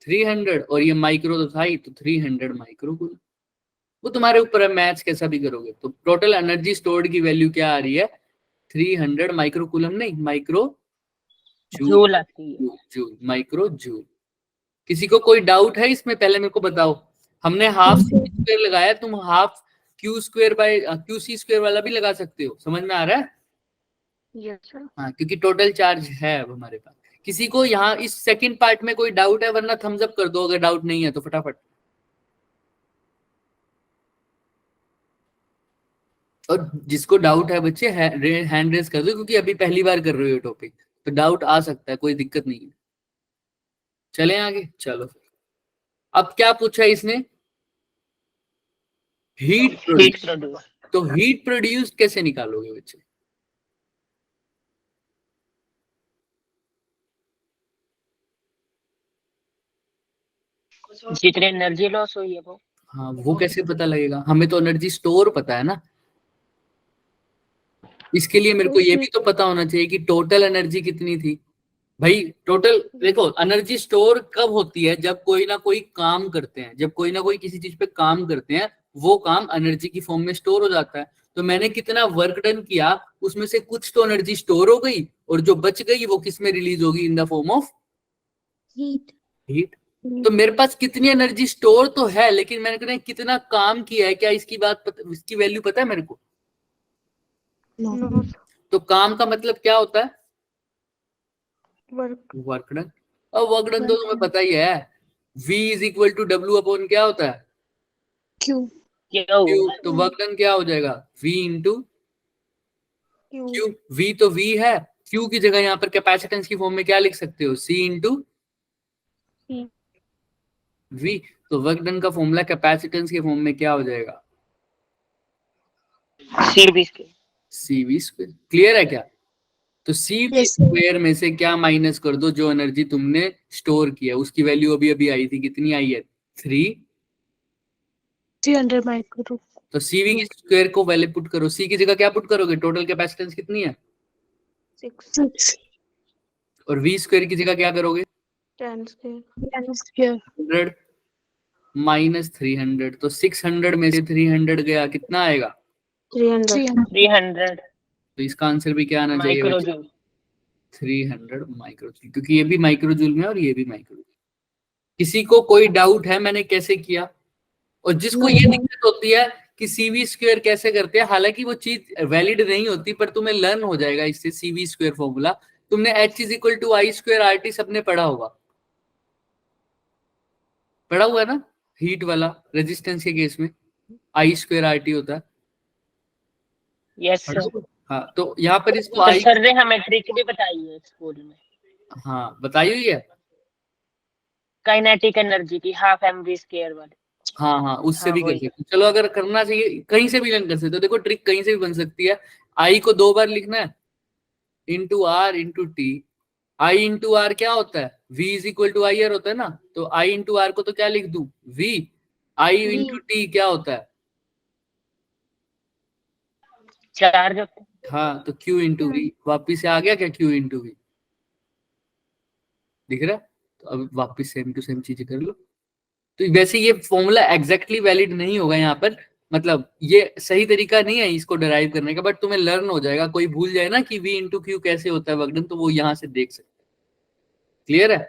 Speaker 1: 300 और ये माइक्रो तो था ही, तो 300 माइक्रो कूलम। वो तुम्हारे ऊपर है, मैथ्स कैसा भी करोगे। तो टोटल एनर्जी स्टोर्ड की वैल्यू क्या आ रही है? 300 माइक्रो कूलम नहीं, माइक्रो
Speaker 3: जूल आती है।
Speaker 1: Joule, micro joule. किसी को कोई डाउट है इसमें? पहले मेरे को बताओ। हमने हाफ स्क्वायर लगाया, तुम हाफ Q² बाय QC² वाला भी लगा सकते हो। समझ में आ रहा है?
Speaker 2: Yes sir.
Speaker 1: हाँ क्योंकि टोटल चार्ज है अब हमारे पास। किसी को यहाँ इस सेकंड पार्ट में कोई डाउट है? वरना थम्स अप कर दो अगर डाउट नहीं है तो फटाफट। और जिसको डाउट है बच्चे हैंड रेज कर दो, क्योंकि अभी पहली बार कर रहे हो टॉपिक, तो डाउट आ सकता है, कोई दिक्कत नहीं है। चलें आगे, चलो। अब क्या पूछा इसने? Heat
Speaker 3: heat
Speaker 1: produce.
Speaker 3: प्रोड्यूस।
Speaker 1: तो हीट प्रोड्यूस कैसे निकालोगे बच्चे?
Speaker 3: जितनी एनर्जी लॉस हुई है वो।
Speaker 1: हाँ, वो कैसे पता लगेगा? हमें तो एनर्जी स्टोर पता है ना। इसके लिए मेरे को ये भी तो पता होना चाहिए कि टोटल एनर्जी कितनी थी। भाई टोटल देखो, एनर्जी स्टोर कब होती है? जब कोई ना कोई काम करते हैं, जब कोई ना कोई किसी चीज पे काम करते हैं, वो काम एनर्जी की फॉर्म में स्टोर हो जाता है। तो मैंने कितना वर्क डन किया, उसमें से कुछ तो एनर्जी स्टोर हो गई, और जो बच गई वो किस में रिलीज होगी? In the form of
Speaker 2: heat.
Speaker 1: Heat. तो मेरे पास कितनी एनर्जी स्टोर तो है, लेकिन मैंने कितना काम किया है, क्या इसकी इसकी वैल्यू पता है मेरे को?
Speaker 2: नॉट
Speaker 1: तो काम का मतलब क्या होता है?
Speaker 2: वर्क।
Speaker 1: Work done. और वर्क डन तो तुम्हें पता ही है, V is equal to W upon क्या होता है?
Speaker 5: क्यू।
Speaker 3: क्यों?
Speaker 1: Q। तो वर्क डन क्या हो जाएगा? V into
Speaker 2: Q.
Speaker 1: Q। V तो V है, Q की जगह यहाँ पर कैपेसिटेंस की फॉर्म में क्या लिख सकते हो? C इंटू
Speaker 2: सी।
Speaker 1: V। तो वर्क डन का फॉर्मूला कैपेसिटेंस के फॉर्म में क्या हो जाएगा?
Speaker 3: CV square.
Speaker 1: CV square. Clear है क्या? तो CV
Speaker 5: Yes, sir.
Speaker 1: स्क्वायर में से क्या माइनस कर दो? जो एनर्जी तुमने स्टोर किया, उसकी वैल्यू अभी अभी आई थी, कितनी आई है? 3।
Speaker 5: 300 माइक्रो।
Speaker 1: तो CV की स्क्वायर को वैल्यू पुट करो, C की जगह क्या पुट करोगे? टोटल कैपेसिटेंस कितनी है?
Speaker 2: 6।
Speaker 5: 6।
Speaker 1: और V स्क्वायर की जगह क्या करोगे?
Speaker 2: 10 स्क्वायर।
Speaker 5: स्क्वायर।
Speaker 1: 100 माइनस 300। तो 600 में से 300 गया, कितना आएगा?
Speaker 2: 300।
Speaker 3: 300
Speaker 1: तो इसका आंसर भी क्या आना चाहिए?
Speaker 3: Micro joule.
Speaker 1: 300 माइक्रो जूल, क्योंकि ये भी माइक्रो जूल में और ये भी माइक्रो जूल। किसी को कोई डाउट है मैंने कैसे किया? और जिसको ये दिक्कत होती है कि CV स्क्वायर कैसे करते हैं, हालांकि वो चीज वैलिड नहीं होती, पर तुम्हें लर्न हो जाएगा इससे। CV स्क्वायर फॉर्मूला तुमने H is equal to I square RT सबने पढ़ा होगा, पढ़ा हुआ है ना? हीट वाला रेजिस्टेंस के केस में आई स्क्वायर RT होता है।
Speaker 3: यस
Speaker 1: पढ़ा
Speaker 3: सर।
Speaker 1: हुआ? हाँ, तो यहाँ पर इसको
Speaker 3: सर
Speaker 1: आई,
Speaker 3: सर ने हमें ट्रिक भी बताई है स्कूल में,
Speaker 1: हाँ बताई हुई है।
Speaker 3: काइनेटिक एनर्जी की, हाफ mv स्क्वायर वाली।
Speaker 1: हाँ हाँ, उससे
Speaker 3: हाँ
Speaker 1: भी कर
Speaker 3: वही।
Speaker 1: सकते हो। चलो, अगर करना चाहिए कहीं से भी लर्न कर सकते हो। देखो ट्रिक कहीं से भी बन सकती है। आई को 2 बार लिखना है, into R into T. I into R क्या होता है? V is equal to I R होता है ना। तो आई इंटू आर को तो क्या लिख दूं? V। आई इंटू टी क्या होता है?
Speaker 3: चार्ज होते हैं।
Speaker 1: हाँ, तो Q इंटू वी। वापिस से आ गया क्या? Q इंटू वी दिख रहा है? तो अब वापिस सेम टू सेम चीजें कर लो। तो वैसे ये फॉर्मूला एग्जैक्टली वैलिड नहीं होगा यहाँ पर, मतलब ये सही तरीका नहीं है इसको डराइव करने का, बट तुम्हें लर्न हो जाएगा। कोई भूल जाए ना कि V इंटू क्यू कैसे होता है वर्कडन, तो वो यहाँ से देख सकते। क्लियर है?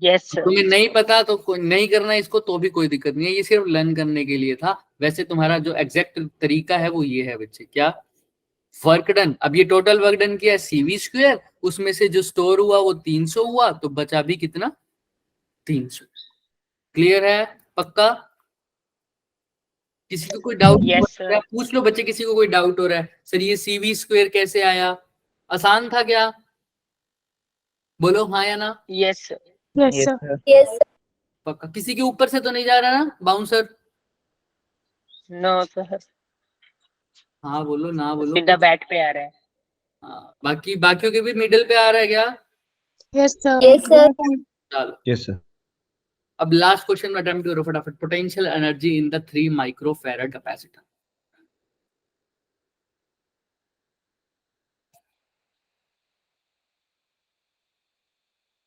Speaker 3: Yes sir.
Speaker 1: तुम्हें नहीं पता तो नहीं करना इसको, तो भी कोई दिक्कत नहीं है, ये सिर्फ लर्न करने के लिए था। वैसे तुम्हारा जो एग्जैक्ट तरीका है वो ये है बच्चे, क्या? Work done. अब ये टोटल वर्क डन किया है CV स्क्वायर, उसमें से जो स्टोर हुआ वो 300 हुआ, तो बचा भी कितना? 300। क्लियर है? पक्का? किसी को कोई डाउट
Speaker 3: यस सर।
Speaker 1: पूछ लो बच्चे, किसी को कोई डाउट हो रहा है सर ये CV स्क्वायर कैसे आया? आसान था क्या? बोलो हाँ या ना।
Speaker 3: Yes sir.
Speaker 5: Yes
Speaker 4: yes
Speaker 5: sir.
Speaker 4: Sir.
Speaker 1: पक्का? किसी के ऊपर से तो नहीं जा रहा ना बाउंसर?
Speaker 3: नो सर,
Speaker 1: हाँ बोलो, ना बोलो।
Speaker 3: सीधा बैट पे आ रहा है।
Speaker 1: हाँ, बाकी बाकियों के भी मिडिल पे आ रहा है क्या?
Speaker 5: Yes sir.
Speaker 4: Yes sir.
Speaker 1: चलो,
Speaker 6: यस सर।
Speaker 1: अब लास्ट क्वेश्चन में अटेम्प्ट करो फटाफट। Potential energy in the 3 microfarad capacitor.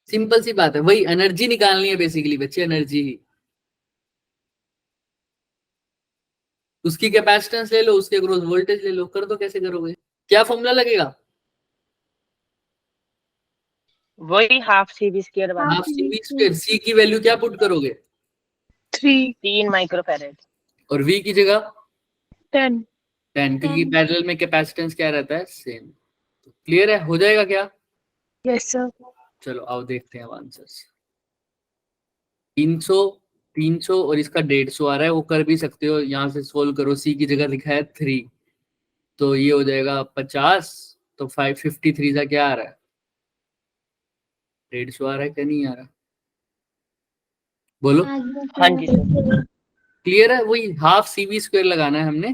Speaker 1: Simple सी बात है, वही एनर्जी निकालनी है बेसिकली बच्चे, एनर्जी ही। उसकी कैपेसिटेंस ले लो, उसके अक्रॉस वोल्टेज ले लो, कर दो। कैसे करोगे? क्या फॉर्मूला लगेगा?
Speaker 3: वही हाफ CV स्क्वायर वाला।
Speaker 1: Half CV square. C की वैल्यू क्या पुट करोगे?
Speaker 5: 3।
Speaker 3: 3 माइक्रोफैरेड।
Speaker 1: और V की जगह
Speaker 5: 10।
Speaker 1: 10, क्योंकि पैरेलल में कैपेसिटेंस क्या रहता है? सेम। तो क्लियर है? हो जाएगा क्या?
Speaker 5: Yes sir.
Speaker 1: चलो आओ देखते हैं अब आंसर्स। 300 300 और इसका 150 आ रहा है, वो कर भी सकते हो, यहाँ से सोल्व करो। सी की जगह लिखा है 3, तो ये हो जाएगा 50, तो 553 का क्या आ रहा है? 150 आ रहा है क्या नहीं आ रहा? बोलो।
Speaker 3: हाँ जी सर।
Speaker 1: क्लियर है? वही हाफ CV स्क्वायर लगाना है हमने,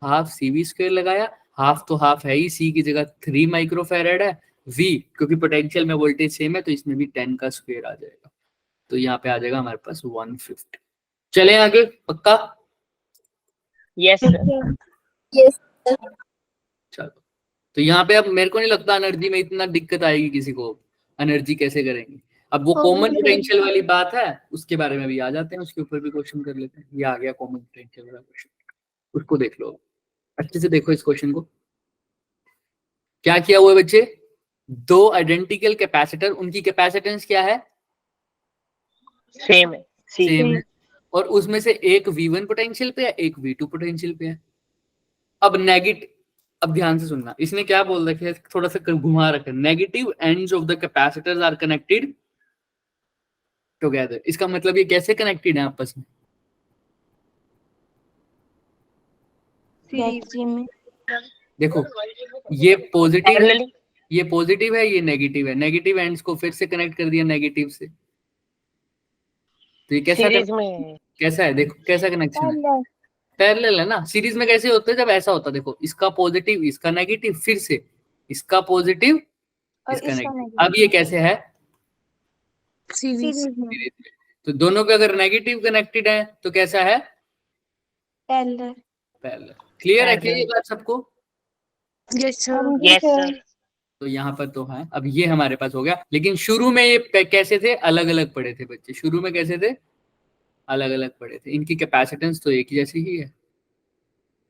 Speaker 1: हाफ CV स्क्वायर लगाया, हाफ तो हाफ है ही, सी की जगह 3 माइक्रोफेरेड है, V क्योंकि पोटेंशियल में वोल्टेज सेम है तो इसमें भी 10 का स्क्वायर आ जाएगा, तो यहाँ पे आ जाएगा हमारे पास 150। चले आगे, पक्का?
Speaker 3: Yes sir.
Speaker 1: चलो, तो यहाँ पे अब मेरे को नहीं लगता एनर्जी में इतना दिक्कत आएगी किसी को, एनर्जी कैसे करेंगे। अब वो कॉमन पोटेंशियल वाली बात है, उसके बारे में भी आ जाते हैं, उसके ऊपर भी क्वेश्चन कर लेते हैं। ये आ गया कॉमन पोटेंशियल वाला क्वेश्चन, उसको देख लो अच्छे से, देखो इस क्वेश्चन को। क्या किया हुआ है बच्चे? दो आइडेंटिकल कैपेसिटर, उनकी कैपेसिटेंस क्या है?
Speaker 3: सेम है।
Speaker 1: सेम है, और उसमें से एक V1 पोटेंशियल पे है, एक V2 पोटेंशियल पे है। अब नेगेटिव, अब ध्यान से सुनना, इसने क्या बोल रखा है, थोड़ा सा घुमा रखा है, negative ends of the capacitors are connected together. इसका मतलब ये कैसे कनेक्टेड है आपस में?
Speaker 2: में
Speaker 1: देखो, ये पॉजिटिव है,
Speaker 3: पैरेलली।
Speaker 1: ये पॉजिटिव है, ये नेगेटिव है, नेगेटिव एंड्स को फिर से कनेक्ट कर दिया नेगेटिव से, तो ये कैसा
Speaker 3: सीरीज में।
Speaker 1: कैसा है? देखो कैसा कनेक्शन है, पैरेलल है ना। सीरीज में कैसे होते हैं? जब ऐसा होता है, देखो इसका पॉजिटिव इसका नेगेटिव, फिर से इसका पॉजिटिव इसका नेगेटिव। अब ये कैसे है?
Speaker 5: सीरीज।
Speaker 1: सीरीज में। तो दोनों के अगर नेगेटिव कनेक्टेड है तो कैसा है? पैरेलल। क्लियर है क्या ये बात सबको?
Speaker 5: Yes sir.
Speaker 3: Yes sir.
Speaker 1: तो यहाँ पर तो है, अब ये हमारे पास हो गया, लेकिन शुरू में ये कैसे थे? अलग अलग पड़े थे बच्चे, शुरू में कैसे थे? अलग अलग पड़े थे, इनकी कैपेसिटेंस तो एक ही जैसी ही है।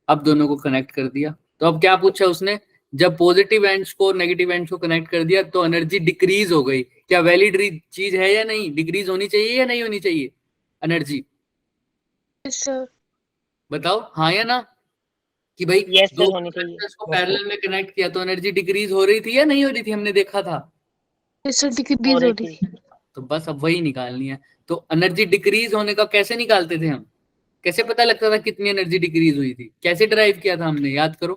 Speaker 1: अब दोनों को कनेक्ट कर दिया, तो अब क्या पूछा उसने? जब पॉजिटिव एंड्स को नेगेटिव एंड्स को कनेक्ट कर दिया तो एनर्जी डिक्रीज हो गई। क्या वैलिड चीज है या नहीं? डिक्रीज होनी चाहिए या नहीं होनी चाहिए एनर्जी?
Speaker 5: Yes sir.
Speaker 1: बताओ हाँ या ना, कि भाई
Speaker 3: यस
Speaker 1: दो
Speaker 3: सर, होनी चाहिए।
Speaker 1: कंडक्टर्स को पैरेलल में कनेक्ट किया तो एनर्जी डिक्रीज हो रही थी या नहीं हो रही थी? हमने देखा था।
Speaker 5: यस सर,
Speaker 3: हो
Speaker 5: डिक्रीज हो
Speaker 3: रही
Speaker 5: रही
Speaker 3: थी।
Speaker 1: तो बस अब वही निकालनी है। तो एनर्जी डिक्रीज होने का कैसे निकालते थे हम? कैसे पता लगता था कितनी एनर्जी डिक्रीज हुई थी? कैसे ड्राइव किया था हमने? याद करो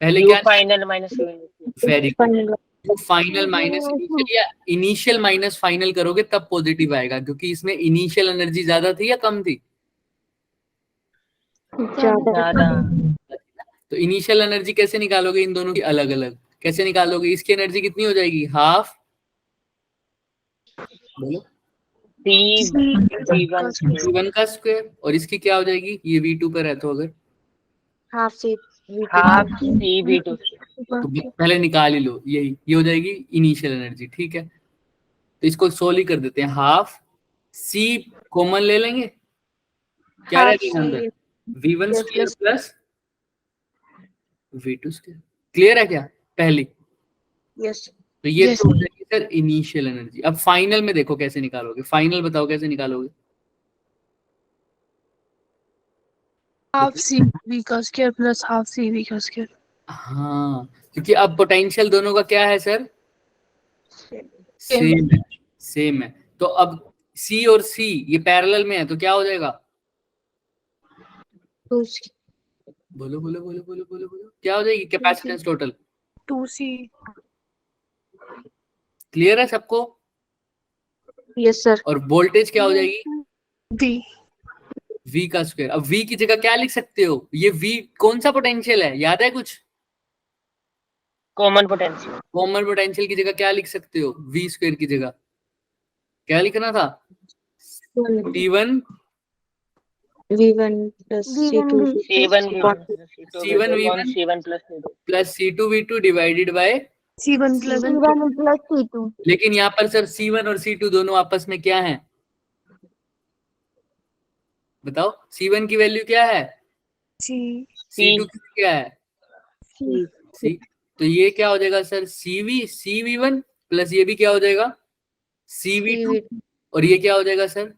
Speaker 1: पहले
Speaker 3: यू
Speaker 1: क्या।
Speaker 3: Final minus you initial.
Speaker 1: Very good. Final minus initial या इनिशियल माइनस फाइनल करोगे तब पॉजिटिव आएगा, क्योंकि इसमें इनिशियल एनर्जी ज्यादा थी या कम थी?
Speaker 3: ज्यादा।
Speaker 1: तो इनिशियल एनर्जी कैसे निकालोगे इन दोनों की अलग अलग? कैसे निकालोगे? इसकी एनर्जी कितनी हो जाएगी? हाफ, बोलो,
Speaker 3: C1
Speaker 1: का स्क्वायर, और इसकी क्या हो जाएगी? ये V2 पर है तो अगर
Speaker 2: हाफ से
Speaker 3: हाफ CV2।
Speaker 1: तो पहले निकाल ही लो, यही ये हो जाएगी इनिशियल एनर्जी। ठीक है, तो इसको सोल्व ही कर देते हैं। हाफ C कॉमन ले लेंगे, क्या रहेगा अंदर? V1 square plus V2 square. Clear है क्या पहली?
Speaker 2: यस।
Speaker 1: तो ये
Speaker 5: Yes.
Speaker 1: तो हो जाएगी सर इनिशियल एनर्जी। अब फाइनल में देखो कैसे निकालोगे, फाइनल बताओ कैसे निकालोगे?
Speaker 5: हाफ CV का स्क्वायर प्लस हाफ CV का स्क्वायर।
Speaker 1: हाँ, क्योंकि अब पोटेंशियल दोनों का क्या है सर? सेम है, सेम है। तो अब C और C ये पैरेलल में है तो क्या हो जाएगा? बोलो बोलो बोलो बोलो बोलो बोलो, क्या हो जाएगी कैपेसिटेंस टोटल?
Speaker 5: 2C।
Speaker 1: क्लियर है सबको?
Speaker 2: Yes sir.
Speaker 1: और वोल्टेज क्या हो जाएगी?
Speaker 5: V।
Speaker 1: V का स्क्वायर। अब V की जगह क्या लिख सकते हो? ये V कौन सा पोटेंशियल है, याद है कुछ?
Speaker 3: Common potential.
Speaker 1: कॉमन पोटेंशियल की जगह क्या लिख सकते हो? V स्क्वायर की जगह क्या लिखना था? T1
Speaker 2: V1 plus C2
Speaker 3: C1 V1
Speaker 1: C1 V1
Speaker 3: C1 plus
Speaker 1: plus C2 V2 divided by.
Speaker 5: C1 plus
Speaker 2: C2।
Speaker 1: लेकिन यहाँ पर सर C1 और C2 दोनों आपस में क्या है? बताओ, C1 की वैल्यू क्या है?
Speaker 5: C।
Speaker 1: C2 की क्या है? C। तो ये क्या हो जाएगा सर? CV1 प्लस ये भी क्या हो जाएगा? CV2, और ये क्या हो जाएगा सर?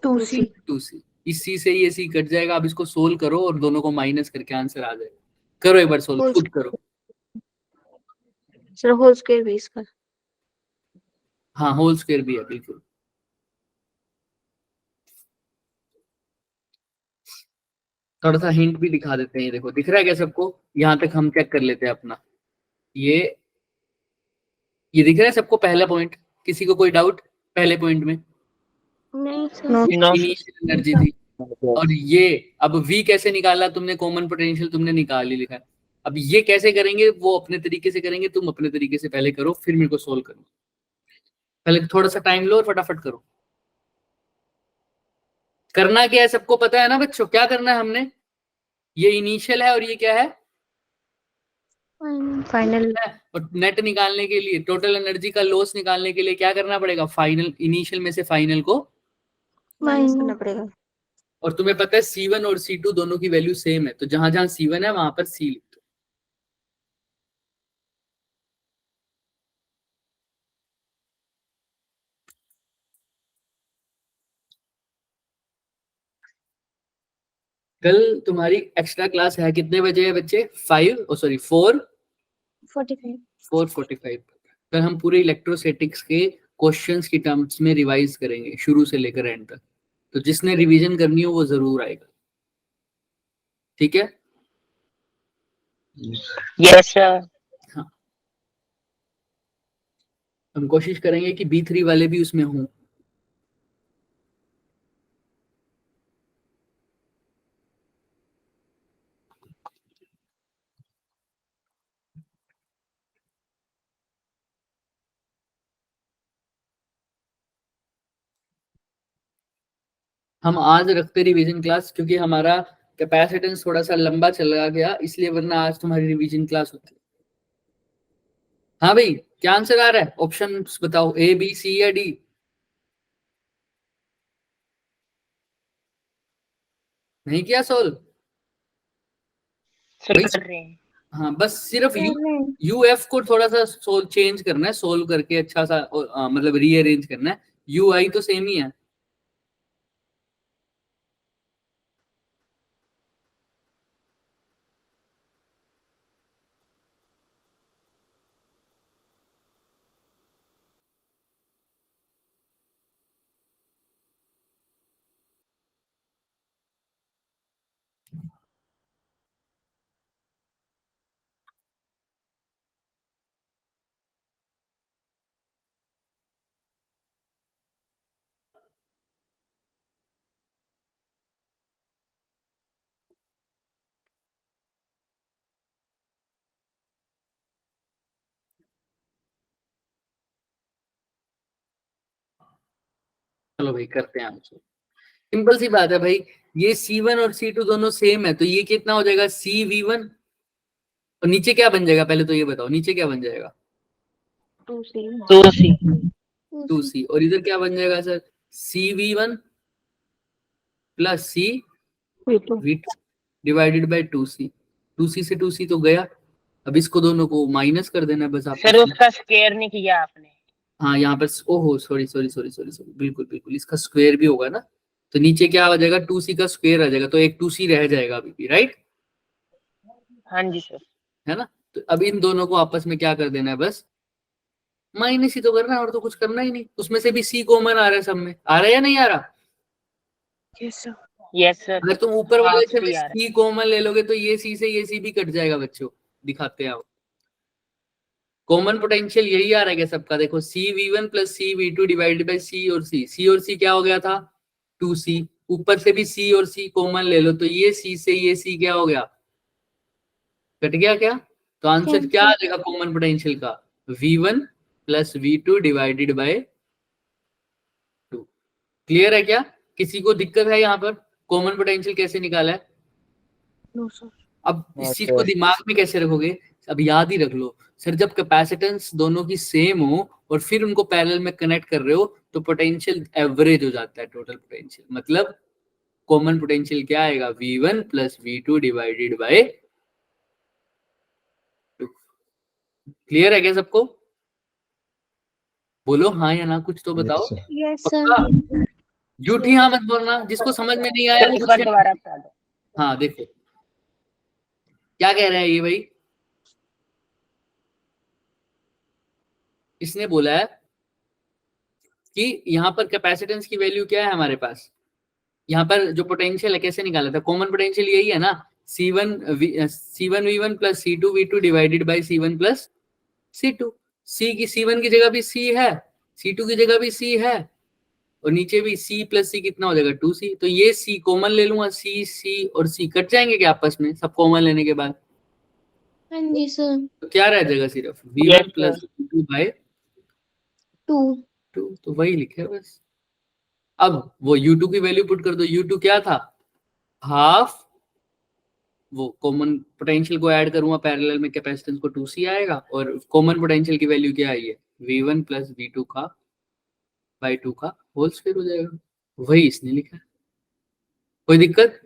Speaker 5: 2C।
Speaker 1: 2C। इस C से ये C कट जाएगा। अब इसको सोल्व करो और दोनों को माइनस करके आंसर आ जाएगा। करो एक बार सोल्व, खुद करो।
Speaker 2: सर होल स्क्वायर भी इसका।
Speaker 1: हाँ, होल स्क्वायर भी है बिल्कुल। थोड़ा सा हिंट भी दिखा देते हैं। ये देखो दिख रहा है क्या सबको? यहाँ तक हम चेक कर लेते हैं अपना। ये दिख रहा है सबको पहला पॉइंट? किसी को कोई डाउट पहले पॉइंट में?
Speaker 2: नहीं सर।
Speaker 3: नो
Speaker 1: इनिशियल एनर्जी थी। और ये अब V कैसे निकाला तुमने? कॉमन पोटेंशियल तुमने निकाल ही लिखा है। अब ये कैसे करेंगे? वो अपने तरीके से करेंगे, तुम अपने तरीके से पहले करो, फिर मेरे को सोल्व करो। पहले थोड़ा सा टाइम लो और फटाफट करो। करना क्या है सबको पता है ना बच्चों? क्या करना है हमने? ये इनिशियल है और ये क्या है?
Speaker 2: फाइनल।
Speaker 1: और नेट निकालने के लिए, टोटल एनर्जी का लॉस निकालने के लिए क्या करना पड़ेगा? फाइनल, इनिशियल में से फाइनल को
Speaker 2: माइनस करना पड़ेगा।
Speaker 1: और तुम्हें पता है C1 और C2 दोनों की वैल्यू सेम है, तो जहां जहां C1 है वहां पर C लिख दो। कल तुम्हारी एक्स्ट्रा क्लास है, कितने बजे है बच्चे? 4:45। कल हम पूरे इलेक्ट्रोस्टैटिक्स के क्वेश्चंस की टर्म्स में रिवाइज करेंगे शुरू से लेकर एंड तक। तो जिसने रिवीजन करनी हो वो जरूर आएगा, ठीक है?
Speaker 3: Yes sir.
Speaker 1: हाँ, हम कोशिश करेंगे कि B3 वाले भी उसमें हों। हम आज रखते रिवीजन क्लास क्योंकि हमारा कैपेसिटेंस थोड़ा सा लंबा चला गया, इसलिए, वरना आज तुम्हारी रिवीजन क्लास होती। हाँ भाई, क्या आंसर आ रहा है? ऑप्शन बताओ, A B C या D? नहीं किया सोल्व
Speaker 3: सर
Speaker 1: भाई?
Speaker 3: कर रहे हैं।
Speaker 1: हाँ, बस सिर्फ UF को थोड़ा सा सोल्व चेंज करना है, सोल्व करके अच्छा सा मतलब रीअरेंज करना है। UI तो सेम ही है। चलो भाई करते हैं आंसर। सिंपल सी बात है भाई, ये C1 और C2 दोनों सेम है, तो ये कितना हो जाएगा? CV1। और नीचे क्या बन जाएगा पहले तो ये बताओ, नीचे क्या बन जाएगा?
Speaker 2: 2C।
Speaker 3: 2C।
Speaker 1: 2C। और इधर क्या बन जाएगा sir? CV1 plus CV2 divided by 2C। 2C से 2C तो गया, अब इसको दोनों को माइनस कर देना है बस आपस
Speaker 3: सर
Speaker 1: में।
Speaker 3: उसका स्क्वायर नहीं किया आपने।
Speaker 1: हाँ यहाँ पर, ओहो sorry sorry sorry sorry sorry, बिल्कुल बिल्कुल, इसका स्क्वायर भी होगा ना, तो नीचे क्या आ जाएगा? 2C का स्क्वायर आ जाएगा, तो एक 2C रह जाएगा अभी भी, राइट?
Speaker 3: हाँ जी सर।
Speaker 1: है ना? तो अब इन दोनों को आपस में क्या कर देना है? बस माइनस ही तो करना है, और तो कुछ करना ही नहीं। उसमें से भी C कॉमन आ रहा है, सब में आ रहा है या नहीं आ रहा?
Speaker 5: Yes sir.
Speaker 3: Yes sir.
Speaker 1: अगर तुम ऊपर वाले
Speaker 3: हाफ
Speaker 1: से
Speaker 3: सी
Speaker 1: भी
Speaker 3: आ रहा
Speaker 1: C कॉमन ले लोगे तो ये C से ये C भी कट जाएगा बच्चों। दिखाते हैं आप, कॉमन पोटेंशियल यही आ रहा है क्या सबका? देखो CV1 plus CV2 divided by C और C क्या हो गया था? 2C। ऊपर से भी C और C कॉमन ले लो, तो ये C से ये C क्या हो गया? कट गया क्या? तो आंसर क्या आ जाएगा कॉमन पोटेंशियल का? V1 plus V2 divided by 2। Clear है क्या? किसी को दिक्कत है यहाँ पर? कॉमन पोटेंशियल कैसे निकाला है?
Speaker 5: No sir.
Speaker 1: अब इस चीज को दिमाग में कैसे रखोगे? अब याद ही रख लो सर, जब कैपेसिटेंस दोनों की सेम हो और फिर उनको पैरेलल में कनेक्ट कर रहे हो तो पोटेंशियल एवरेज हो जाता है, टोटल पोटेंशियल। मतलब कॉमन पोटेंशियल क्या आएगा? V1 plus V2 divided by 2। Clear है क्या सबको? बोलो हाँ या ना, कुछ तो बताओ।
Speaker 2: यस
Speaker 1: पक्का?
Speaker 2: सर।
Speaker 1: झूठी हाँ मत बोलना। जिसको समझ में नहीं आया
Speaker 3: सर एक बार
Speaker 1: पूछे।
Speaker 3: दोबारा बता दो।
Speaker 1: हाँ देखो क्या कह रहे हैं ये भाई। इसने बोला है कि यहाँ पर कैपेसिटेंस की वैल्यू क्या है हमारे पास? यहाँ पर जो पोटेंशियल है कैसे निकाला था, कॉमन पोटेंशियल यही है ना, C1V1 plus C2V2 divided by C1 plus C2। C1 की जगह भी C है, C2 की जगह भी C है, और नीचे भी C प्लस C कितना हो जाएगा 2C। तो ये C कॉमन ले लूंगा, C और C कट जाएंगे क्या आपस में, सब कॉमन लेने के बाद?
Speaker 2: हाँ जी सर।
Speaker 1: तो क्या रह जाएगा, सिर्फ V1
Speaker 3: Yes,
Speaker 1: plus V2 by
Speaker 2: 2।
Speaker 1: 2, तो वही लिखे है बस। अब वो U2 की वैल्यू पुट कर दो, U2 क्या था, हाफ, वो कॉमन पोटेंशियल को ऐड करूंगा पैरेलल में, कैपेसिटेंस को 2C आएगा, और कॉमन पोटेंशियल की वैल्यू क्या आई है, V1 प्लस V2 का बाई 2 का होल स्क्वायर हो जाएगा, वही इसने लिखा है। कोई दिक्कत?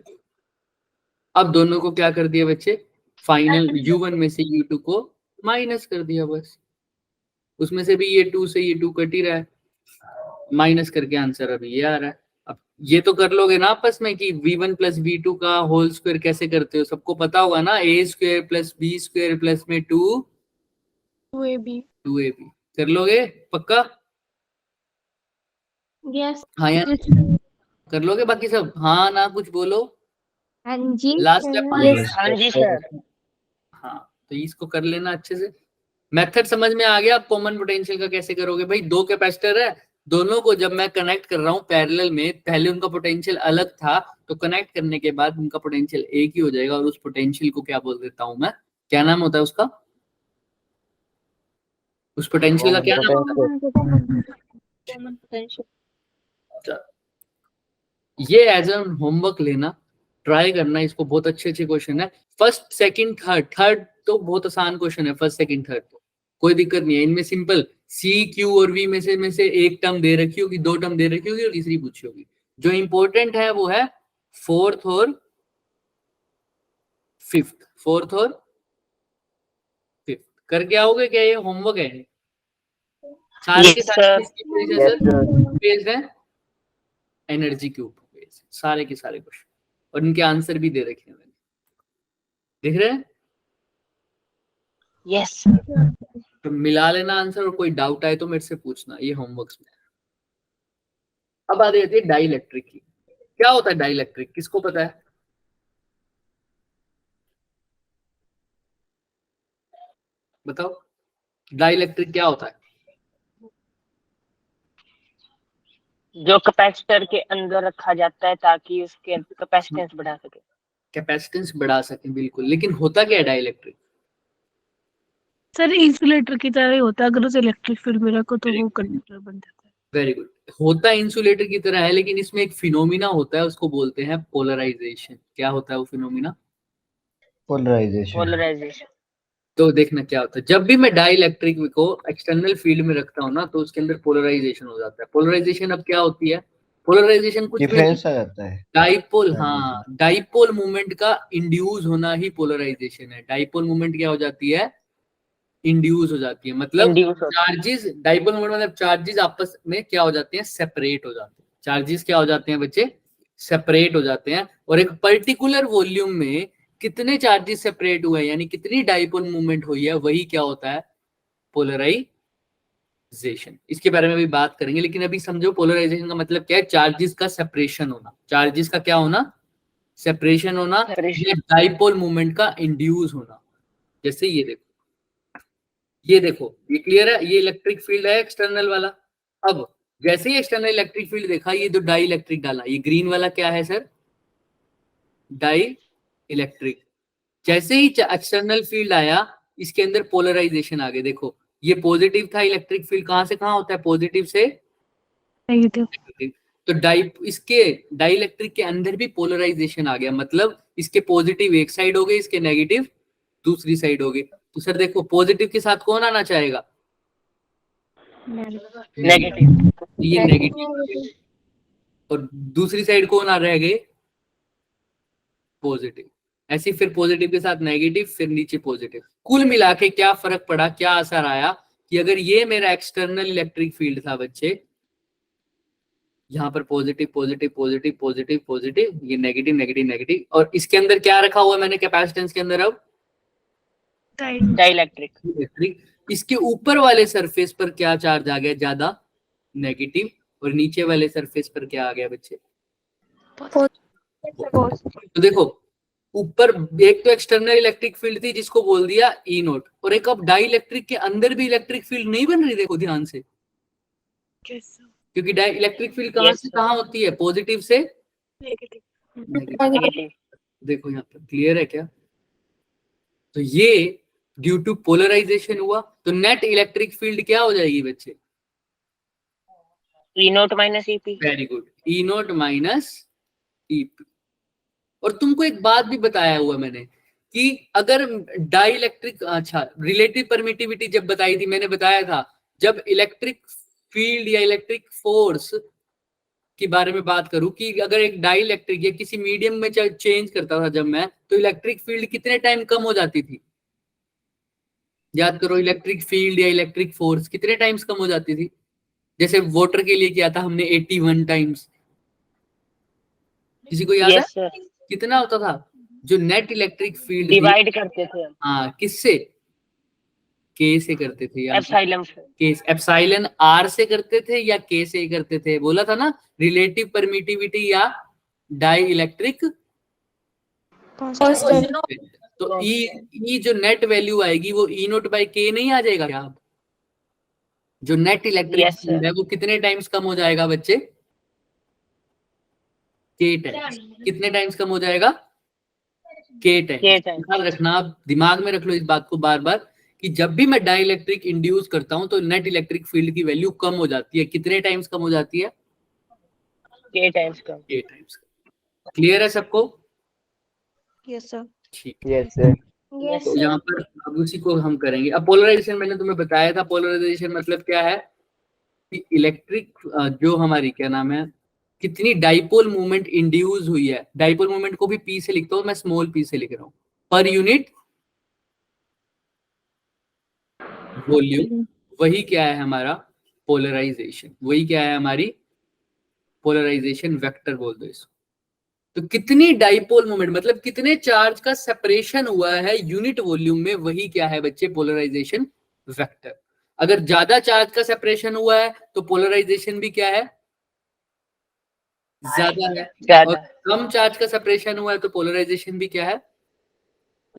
Speaker 1: अब दोनों को क्या कर दिया बच्चे, फाइनल U1 में से U2 को माइनस कर दिया बस, उसमें से भी ये 2 से ये 2 कट ही रहा है, माइनस करके आंसर अभी ये आ रहा है। अब ये तो कर लोगे ना आपस में कि V1 प्लस V2 का होल स्क्वायर कैसे करते हो, सबको पता होगा ना, a square plus b square plus में
Speaker 2: 2AB।
Speaker 1: 2ab कर लोगे पक्का?
Speaker 2: यस।
Speaker 1: हाँ यार, कर लोगे बाकी सब? हाँ ना, कुछ बोलो।
Speaker 2: हाँ जी
Speaker 1: लास्ट
Speaker 2: sir।
Speaker 1: स्टेप।
Speaker 3: हाँ जी सर।
Speaker 1: हाँ तो इसको कर लेना अच्छे से। मेथड समझ में आ गया? आप कॉमन पोटेंशियल का कैसे करोगे भाई, दो कैपेसिटर है, दोनों को जब मैं कनेक्ट कर रहा हूँ पैरेलल में, पहले उनका पोटेंशियल अलग था, तो कनेक्ट करने के बाद उनका पोटेंशियल एक ही हो जाएगा, और उस पोटेंशियल को क्या बोल देता हूँ मैं, क्या नाम होता है उसका, उस पोटेंशियल का क्या नाम होता है?
Speaker 2: Common potential.
Speaker 1: ये एज एन होमवर्क लेना, ट्राई करना, इसको बहुत अच्छे क्वेश्चन है। फर्स्ट सेकंड थर्ड तो बहुत आसान क्वेश्चन है, फर्स्ट सेकंड थर्ड तो कोई दिक्कत नहीं है इनमें, सिंपल C Q और V में से एक टर्म दे रखी होगी, दो टर्म दे रखी होगी, और तीसरी पूछी होगी। जो इंपॉर्टेंट है वो है फोर्थ और फिफ्थ, करके आओगे क्या, ये होमवर्क है सारे के सारे बेस्ड है एनर्जी के ऊपर, सारे के सारे क्वेश्चन, और इनके आंसर भी दे रखे हैं मैंने, दिख रहे हैं?
Speaker 3: यस।
Speaker 1: तो मिला लेना आंसर, और कोई डाउट आए तो मेरे से पूछना, ये होमवर्क में। अब आ जाती है डाई इलेक्ट्रिक की। क्या होता है डाई इलेक्ट्रिक, किसको पता है? बताओ, डाई इलेक्ट्रिक क्या होता है?
Speaker 3: जो कैपेसिटर के अंदर रखा जाता है ताकि उसके कैपेसिटेंस बढ़ा सके।
Speaker 1: कैपेसिटेंस बढ़ा सके, बिल्कुल। लेकिन होता क्या है डाई इलेक्ट्रिक?
Speaker 5: सर इंसुलेटर की तरह ही होता है, अगर उसे इलेक्ट्रिक फील्ड में रखो तो वो कंडक्टर बन जाता है।
Speaker 1: वेरी गुड, होता इंसुलेटर की तरह है, लेकिन इसमें एक फिनोमिना होता है, उसको बोलते हैं पोलराइजेशन। क्या होता है वो फिनोमिना?
Speaker 3: पोलराइजेशन।
Speaker 1: तो देखना क्या होता है, जब भी मैं डाई इलेक्ट्रिक को एक्सटर्नल फील्ड में रखता हूँ ना, तो उसके अंदर पोलराइजेशन हो जाता है। पोलराइजेशन अब क्या होती है, पोलराइजेशन कुछ
Speaker 6: डिफरेंस आ जाता है।
Speaker 1: डाइपोल, हाँ, डाइपोल मूवमेंट का इंड्यूस होना ही पोलराइजेशन है। डाइपोल मूवमेंट क्या हो जाती है, इंड्यूस हो जाती है, मतलब चार्जेस, डाइपोल मूवमेंट मतलब चार्जेस आपस में क्या हो जाते हैं, सेपरेट हो जाते हैं। चार्जेस क्या हो जाते हैं बच्चे, सेपरेट हो जाते हैं, और एक पर्टिकुलर वॉल्यूम में कितने चार्जेस सेपरेट हुए, यानी कितनी डाइपोल मूवमेंट हुई है, वही क्या होता है, पोलराइजेशन। इसके बारे में भी बात करेंगे, लेकिन अभी समझो पोलराइजेशन का मतलब क्या है, चार्जेस का सेपरेशन होना, चार्जेस का क्या होना, सेपरेशन होना, डाइपोल मूवमेंट का इंड्यूस होना। जैसे ये देखो, ये क्लियर है, ये इलेक्ट्रिक फील्ड है एक्सटर्नल वाला। अब जैसे ही एक्सटर्नल इलेक्ट्रिक फील्ड देखा, ये जो डाई इलेक्ट्रिक डाला, ये ग्रीन वाला क्या है सर, डाई इलेक्ट्रिक। जैसे ही एक्सटर्नल फील्ड आया, इसके अंदर पोलराइजेशन आ गया। देखो ये पॉजिटिव था, इलेक्ट्रिक फील्ड कहां से कहां होता है, पॉजिटिव से
Speaker 5: नेगेटिव।
Speaker 1: तो इसके डाई इलेक्ट्रिक के अंदर भी पोलराइजेशन आ गया, मतलब इसके पॉजिटिव एक साइड हो गए, इसके नेगेटिव दूसरी साइड हो गए। तो सर देखो, पॉजिटिव के साथ कौन आना चाहेगा,
Speaker 3: नेगेटिव।
Speaker 1: ये नेगेटिव, और दूसरी साइड कौन आ रह गए, पॉजिटिव। ऐसे फिर पॉजिटिव के साथ नेगेटिव, फिर नीचे पॉजिटिव। कुल मिला के क्या फर्क पड़ा, क्या असर आया, कि अगर ये मेरा एक्सटर्नल इलेक्ट्रिक फील्ड था बच्चे, यहाँ पर positive positive positive positive positive, ये नेगेटिव नेगेटिव नेगेटिव, और इसके अंदर क्या रखा हुआ है मैंने कैपेसिटेंस के अंदर, अब
Speaker 3: डाइइलेक्ट्रिक।
Speaker 1: इसके ऊपर वाले सरफेस पर क्या चार्ज आ गया, ज्यादा नेगेटिव, और नीचे वाले सरफेस पर क्या आ गया बच्चे, तो देखो ऊपर एक तो एक्सटर्नल इलेक्ट्रिक फील्ड थी जिसको बोल दिया ई नोट, और एक अब डाई इलेक्ट्रिक के अंदर भी इलेक्ट्रिक फील्ड नहीं बन रही, देखो ध्यान से, क्योंकि डाई इलेक्ट्रिक फील्ड कहाँ से कहाँ होती है, पॉजिटिव से नेगेटिव। देखो यहाँ पर क्लियर है क्या? तो ये ड्यू टू पोलराइजेशन हुआ, तो नेट इलेक्ट्रिक फील्ड क्या हो जाएगी बच्चे?
Speaker 3: E naught minus EP.
Speaker 1: Very good, E naught minus EP. और तुमको एक बात भी बताया हुआ मैंने कि अगर डाई इलेक्ट्रिक, अच्छा रिलेटिव परमिटिविटी जब बताई थी मैंने, बताया था जब इलेक्ट्रिक फील्ड या इलेक्ट्रिक फोर्स के बारे में बात करूं कि अगर एक डाई इलेक्ट्रिक या किसी मीडियम में चेंज करता था जब मैं, तो इलेक्ट्रिक फील्ड कितने टाइम कम हो जाती थी? याद करो, इलेक्ट्रिक फील्ड या इलेक्ट्रिक फोर्स कितने टाइम्स कम हो जाती थी? जैसे वाटर के लिए किया था हमने 81 टाइम्स, किसी को याद है कितना होता था जो नेट इलेक्ट्रिक फील्ड
Speaker 3: डिवाइड करते थे हम।
Speaker 1: हाँ, किससे? के से करते थे या
Speaker 3: एप्सिलॉन से।
Speaker 1: के एप्सिलॉन आर से करते थे या के से करते थे? बोला था ना, रिलेटिव परमिटिविटी या डाई इलेक्ट्रिक तो ई जो नेट वैल्यू आएगी वो ई नोट बाई के नहीं आ जाएगा क्या? आप जो नेट इलेक्ट्रिक फील्ड है वो कितने टाइम्स कम हो जाएगा बच्चे? के टाइम्स। कितने टाइम्स कम हो जाएगा? के टाइम्स। ख्याल रखना, आप दिमाग में रख लो इस बात को बार बार कि जब भी मैं डाई इलेक्ट्रिक इंड्यूस करता हूं तो नेट इलेक्ट्रिक फील्ड की वैल्यू कम हो जाती है। कितने टाइम्स कम हो जाती है?
Speaker 3: के टाइम्स कम।
Speaker 1: के टाइम्स। क्लियर है सबको?
Speaker 2: Yes sir.
Speaker 1: ठीक,
Speaker 4: यस सर।
Speaker 1: तो यहाँ पर अब उसी को हम करेंगे। अब पोलराइजेशन मैंने तुम्हें बताया था, पोलराइजेशन मतलब क्या है कि इलेक्ट्रिक जो हमारी क्या नाम है, कितनी डाइपोल मूवमेंट इंड्यूस हुई है। डाइपोल मूवमेंट को भी पी से लिखता हूं मैं, स्मॉल पी से लिख रहा हूं, पर यूनिट वॉल्यूम। वही क्या है हमारा पोलराइजेशन, वही क्या है हमारी पोलराइजेशन वेक्टर बोल दो इसको। तो कितनी डाइपोल मोमेंट मतलब कितने चार्ज का सेपरेशन हुआ है यूनिट वॉल्यूम में, वही क्या है बच्चे? Polarisation vector. अगर ज्यादा चार्ज का सेपरेशन हुआ है तो पोलराइजेशन भी क्या है? ज्यादा है। और कम चार्ज का सेपरेशन हुआ है तो पोलराइजेशन भी क्या है?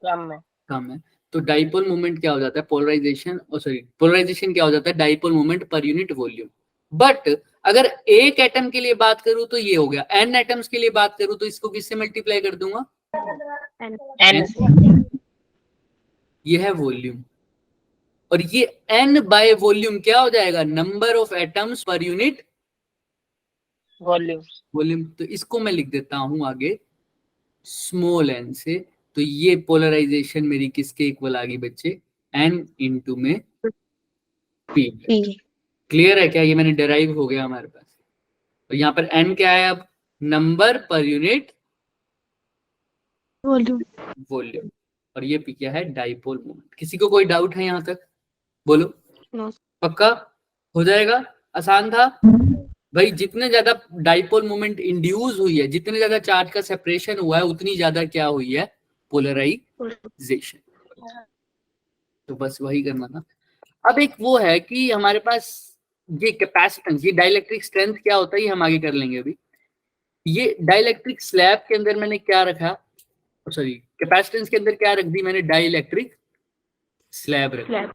Speaker 1: कम है। तो डाइपोल मोमेंट क्या हो जाता है? पोलराइजेशन पोलराइजेशन क्या हो जाता है? Dipole moment per unit volume. But अगर एक एटम के लिए बात करूं तो ये हो गया, एन एटम्स के लिए बात करूं तो इसको किससे मल्टीप्लाई कर दूंगा? एन। ये है वॉल्यूम, और ये एन बाय वॉल्यूम क्या हो जाएगा? Number of atoms per unit volume. तो इसको मैं लिख देता हूं आगे स्मॉल एन से। तो ये पोलराइजेशन मेरी किसके इक्वल आ गई बच्चे? एन इंटू में पी। क्लियर है क्या? ये मैंने डेराइव हो गया हमारे पास। तो यहाँ पर एन क्या है अब? Number per unit volume. और ये पी क्या है? Dipole moment. किसी को कोई डाउट है यहाँ तक? बोलो। पक्का हो जाएगा? आसान था भाई। जितने ज्यादा डाइपोल मोमेंट इंड्यूस हुई है, जितने ज्यादा चार्ज का सेपरेशन हुआ है, उतनी ज्यादा क्या हुई है? पोलराइजेशन। तो बस वही करना था। अब एक वो है कि हमारे पास ये कैपेसिटेंस, ये डाइलेक्ट्रिक स्ट्रेंथ क्या होता है, ये हम आगे कर लेंगे अभी। ये डाइलेक्ट्रिक स्लैब के अंदर मैंने क्या रखा, सॉरी कैपेसिटेंस के अंदर क्या रख दी मैंने? डाइलेक्ट्रिक स्लैब रख दी।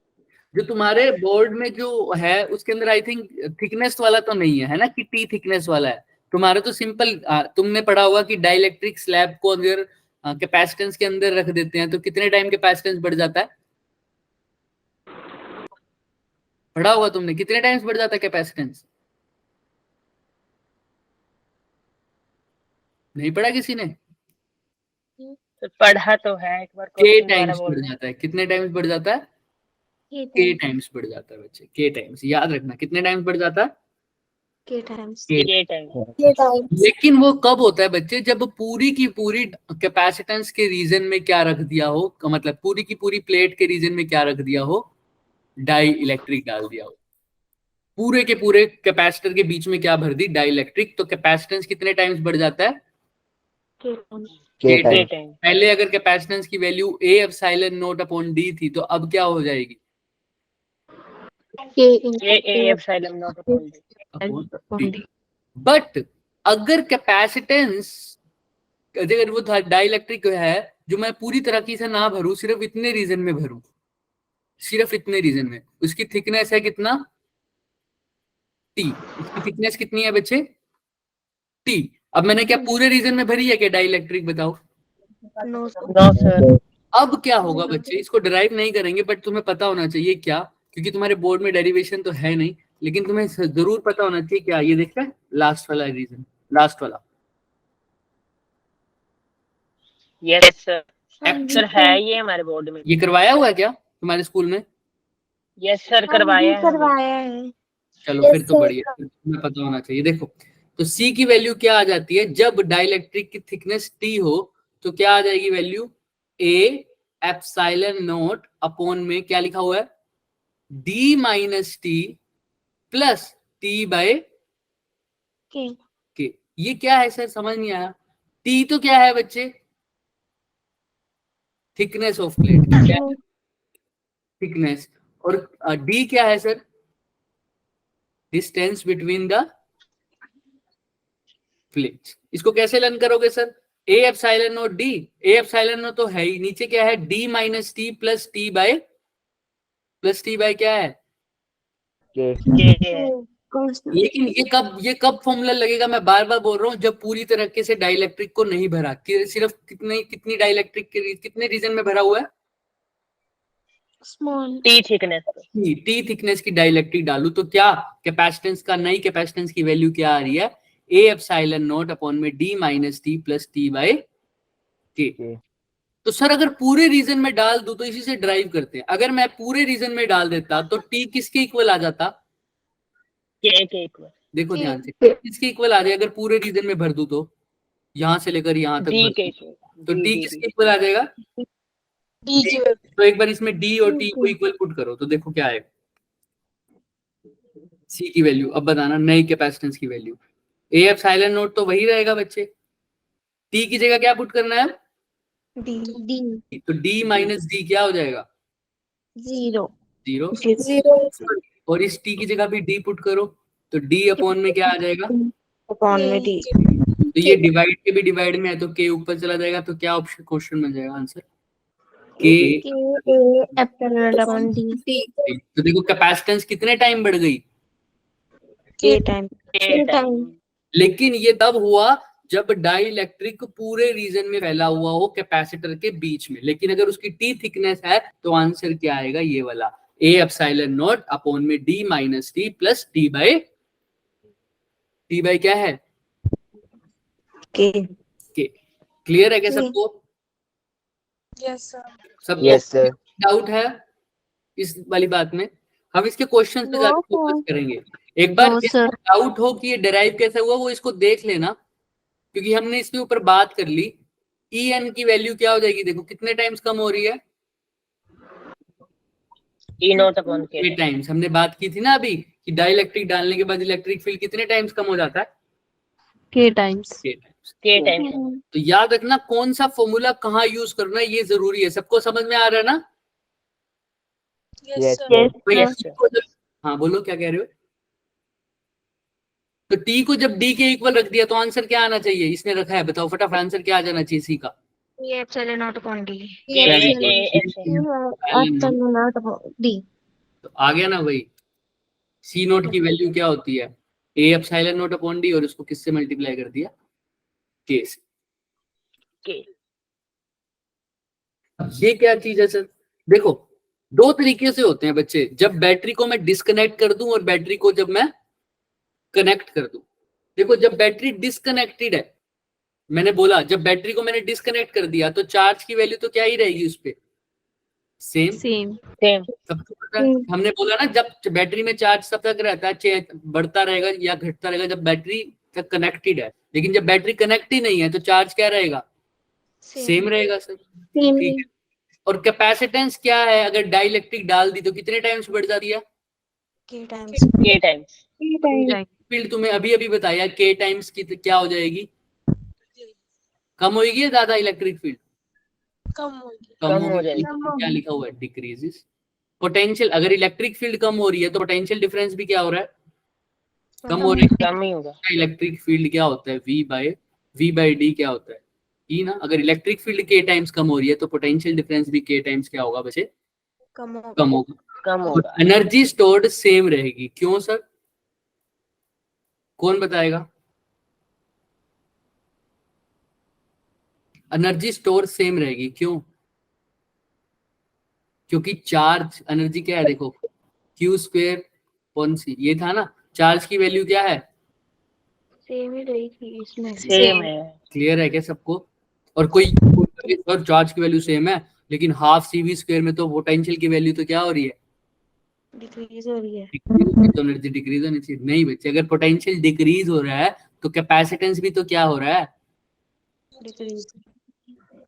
Speaker 1: जो तुम्हारे बोर्ड में जो है उसके अंदर आई थिंक थिकनेस वाला तो नहीं है ना, कि टी थिकनेस वाला है तुम्हारा? तो सिंपल तुमने पढ़ा होगा कि डाइलेक्ट्रिक स्लैब को अगर कैपेसिटेंस के अंदर रख देते हैं तो कितने टाइम कैपेसिटेंस बढ़ जाता है? पढ़ा होगा तुमने, कितने टाइम्स बढ़ जाता है कैपेसिटेंस? नहीं पढ़ा किसी ने?
Speaker 3: पढ़ा तो है एक बार।
Speaker 1: के टाइम्स बढ़ जाता है। कितने टाइम्स बढ़ जाता है? के टाइम्स बढ़ जाता है बच्चे। के टाइम्स याद रखना, कितने टाइम्स बढ़ जाता है?
Speaker 2: के टाइम्स।
Speaker 1: लेकिन वो कब होता है बच्चे? जब पूरी की पूरी कैपेसिटेंस के रीजन में क्या रख दिया हो, मतलब पूरी की पूरी प्लेट के रीजन में क्या रख दिया हो? डाई इलेक्ट्रिक डाल दिया हो। पूरे के पूरे कैपेसिटर के बीच में क्या भर दी? Dielectric. तो कैपेसिटेंस कितने टाइम्स बढ़ जाता है? पहले अगर कैपेसिटेंस की value A epsilon not upon D थी, तो अब क्या हो जाएगी? बट अगर कैपेसिटेंस, अगर वो डाइलेक्ट्रिक है जो मैं पूरी तरह से ना भरूं, सिर्फ इतने रीजन में भरूं, सिर्फ इतने रीजन में, उसकी थिकनेस है कितना, टी। इसकी थिकनेस कितनी है बच्चे, टी। अब मैंने क्या पूरे रीजन में भरी है क्या डाइलेक्ट्रिक, बताओ।
Speaker 2: No sir.
Speaker 3: No sir.
Speaker 1: अब क्या होगा बच्चे, इसको डिराइव नहीं करेंगे बट तुम्हें पता होना चाहिए क्या, क्योंकि तुम्हारे बोर्ड में डेरिवेशन तो है नहीं, लेकिन तुम्हें जरूर पता होना चाहिए क्या। ये देख रहे हैं लास्ट वाला रीजन, लास्ट वाला
Speaker 3: यस सर।
Speaker 1: X
Speaker 3: सर है ये हमारे बोर्ड में।
Speaker 1: ये करवाया हुआ है क्या तुम्हारे स्कूल में?
Speaker 3: यस सर करवाया है हमें।
Speaker 2: करवाया है।
Speaker 1: चलो फिर तो बढ़िया, तुम्हें पता होना चाहिए। देखो तो C की वैल्यू क्या आ जाती है, जब डाइलेक्ट्रिक की थिकनेस T हो तो क्या आ जाएगी value, A epsilon not upon में क्या लिखा हुआ है, D minus T plus T by
Speaker 2: K.
Speaker 1: K. ये क्या है सर, समझ नहीं आया। T तो क्या है बच्चे, थिकनेस ऑफ प्लेट, थिकनेस, और D क्या है sir, distance between the plates. इसको कैसे लर्न करोगे sir, A epsilon not D, A epsilon not तो है ही, नीचे क्या है D minus T plus T by क्या है, लेकिन ये कब फॉर्मूला लगेगा, मैं बार बार बोल रहा हूँ, जब पूरी तरीके से डाइलेक्ट्रिक को नहीं भरा, सिर्फ कितनी डाइलेक्ट्रिक कितने रीजन में भरा हुआ है,
Speaker 2: small
Speaker 3: T thickness.
Speaker 1: T thickness की डाइलेक्ट्रिक डालू तो क्या कैपेसिटेंस का, नई कैपेसिटेंस की वैल्यू क्या आ रही है, ए एप्सिलॉन नॉट अपॉन में D minus T plus T by K. तो सर अगर पूरे रीजन में डाल दूं तो इसी से ड्राइव करते हैं, अगर मैं पूरे रीजन में डाल देता तो टी किसके इक्वल आ जाता,
Speaker 3: के इक्वल।
Speaker 1: देखो ध्यान से, किसके इक्वल आ जाए अगर पूरे रीजन में भर दूं तो, यहां से लेकर यहां तक
Speaker 3: डी
Speaker 1: भर
Speaker 3: के
Speaker 1: दूं, तो टी किसके इक्वल आ जाएगा,
Speaker 5: डी की
Speaker 1: तो एक बार इसमें डी और टी को इक्वल पुट करो तो देखो क्या आएगा, सी की वैल्यू। अब बताना नई कैपेसिटेंस की वैल्यू, ए एप्सिलॉन नॉट तो वही रहेगा बच्चे, टी की जगह क्या पुट करना है,
Speaker 2: डी। डी
Speaker 1: तो डी माइनस डी क्या हो जाएगा,
Speaker 2: 0
Speaker 1: जीरो, और इस टी की जगह भी डी पुट करो तो डी अपॉन में क्या आ जाएगा,
Speaker 2: अपॉन में डी।
Speaker 1: तो ये डिवाइड के भी डिवाइड में है तो के ऊपर चला जाएगा, तो क्या ऑप्शन क्वेश्चन मिल जाएगा आंसर, के।
Speaker 2: Epsilon upon D.
Speaker 1: तो देखो कैपेसिटेंस कितने टाइम बढ़ गई,
Speaker 2: के टाइम।
Speaker 1: लेकिन ये तब हुआ जब डाइलेक्ट्रिक पूरे रीजन में फैला हुआ हो कैपेसिटर के बीच में, लेकिन अगर उसकी टी थिकनेस है तो आंसर क्या आएगा, ये वाला ए एप्सिलॉन नॉट अपॉन में D minus T plus T by क्या है,
Speaker 2: के।
Speaker 1: क्लियर है क्या सबको,
Speaker 5: यस सर।
Speaker 1: सबको
Speaker 4: यस सर।
Speaker 1: डाउट है इस वाली बात में, हम इसके क्वेश्चन पे
Speaker 2: No,
Speaker 1: ज्यादा फोकस करेंगे। एक बार
Speaker 2: No, sir.
Speaker 1: डाउट हो कि ये डिराइव कैसे हुआ वो इसको देख लेना, क्योंकि हमने इसके ऊपर बात कर ली। ई एन की वैल्यू क्या हो जाएगी, देखो कितने टाइम्स कम हो रही है,
Speaker 3: ई नॉट अपॉन के।
Speaker 1: 8 टाइम्स। हमने बात की थी ना अभी कि डाइलेक्ट्रिक डालने के बाद इलेक्ट्रिक फील्ड कितने टाइम्स कम हो जाता है,
Speaker 5: के टाइम्स।
Speaker 1: 6 टाइम्स।
Speaker 3: के टाइम।
Speaker 1: तो याद रखना कौन सा फॉर्मूला कहाँ यूज करना है, ये जरूरी है। सबको समझ में आ रहा है ना,
Speaker 5: यस
Speaker 3: यस।
Speaker 1: हाँ बोलो क्या कह रहे हो। तो टी को जब डी के इक्वल रख दिया तो आंसर क्या आना चाहिए, इसने रखा है, बताओ फटाफट आंसर क्या आ जाना चाहिए सी का,
Speaker 2: ये epsilon not upon D.
Speaker 1: Epsilon
Speaker 2: not upon D.
Speaker 1: तो आ गया ना भाई, सी नोट की वैल्यू क्या होती है, A epsilon not upon D, और उसको किससे मल्टीप्लाई कर दिया, के से।
Speaker 3: के।
Speaker 1: ये क्या चीज है सर, देखो दो तरीके से होते हैं बच्चे, जब बैटरी को मैं डिस्कनेक्ट कर दूं और बैटरी को जब मैं कनेक्ट कर दूं। देखो जब बैटरी डिस्कनेक्टेड है, मैंने बोला जब बैटरी को मैंने डिस्कनेक्ट कर दिया तो चार्ज की वैल्यू तो क्या ही रहेगी उस पे, सेम। सबको पता है, हमने बोला ना जब बैटरी में चार्ज तब तक रहता है, बढ़ता रहेगा या घटता रहेगा जब बैटरी तक कनेक्टेड है, लेकिन जब बैटरी कनेक्ट ही नहीं है तो चार्ज क्या रहेगा, सेम रहेगा सर, ठीक है। और कैपेसिटेंस क्या है, अगर डाइलेक्ट्रिक डाल दी तो कितने टाइम्स बढ़ जाती है,
Speaker 2: के टाइम्स।
Speaker 3: के टाइम्स।
Speaker 1: फील्ड तुम्हें अभी अभी बताया के टाइम्स की, तो क्या हो जाएगी, कम होगी या ज्यादा इलेक्ट्रिक फील्ड,
Speaker 5: कम होगी।
Speaker 3: कम हो
Speaker 1: जाएगी।
Speaker 3: जाएगी।
Speaker 1: क्या लिखा हुआ है, डिक्रीजेस पोटेंशियल। अगर इलेक्ट्रिक फील्ड कम हो रही है तो पोटेंशियल डिफरेंस भी क्या हो रहा है, कम हो रही है,
Speaker 3: कम ही होगा।
Speaker 1: इलेक्ट्रिक फील्ड क्या होता है, V बाई डी क्या होता है, E ना। अगर इलेक्ट्रिक फील्ड k टाइम्स कम हो रही है तो पोटेंशियल डिफरेंस भी k टाइम्स क्या होगा बच्चे,
Speaker 2: कम होगा।
Speaker 1: कम होगा।
Speaker 3: कम
Speaker 1: और
Speaker 3: होगा।
Speaker 1: एनर्जी स्टोर्ड सेम रहेगी, क्यों सर, कौन बताएगा। एनर्जी स्टोर सेम रहेगी क्यों, क्योंकि चार्ज एनर्जी क्या है, देखो Q स्क्वेयर कौन सी, ये था ना, चार्ज की वैल्यू क्या है,
Speaker 2: सेम ही रहेगी इसमें।
Speaker 3: सेम है।
Speaker 1: क्लियर है क्या सबको। और कोई और चार्ज की वैल्यू सेम है, लेकिन हाफ CV स्क्वेयर में तो पोटेंशियल की वैल्यू तो क्या हो रही है,
Speaker 2: डिक्रीज हो रही है।
Speaker 1: तो एनर्जी डिक्रीज होनी चाहिए। नहीं बच्चे, अगर पोटेंशियल डिक्रीज हो रहा है तो कैपेसिटेंस भी तो क्या हो रहा है,
Speaker 2: डिक्रीज।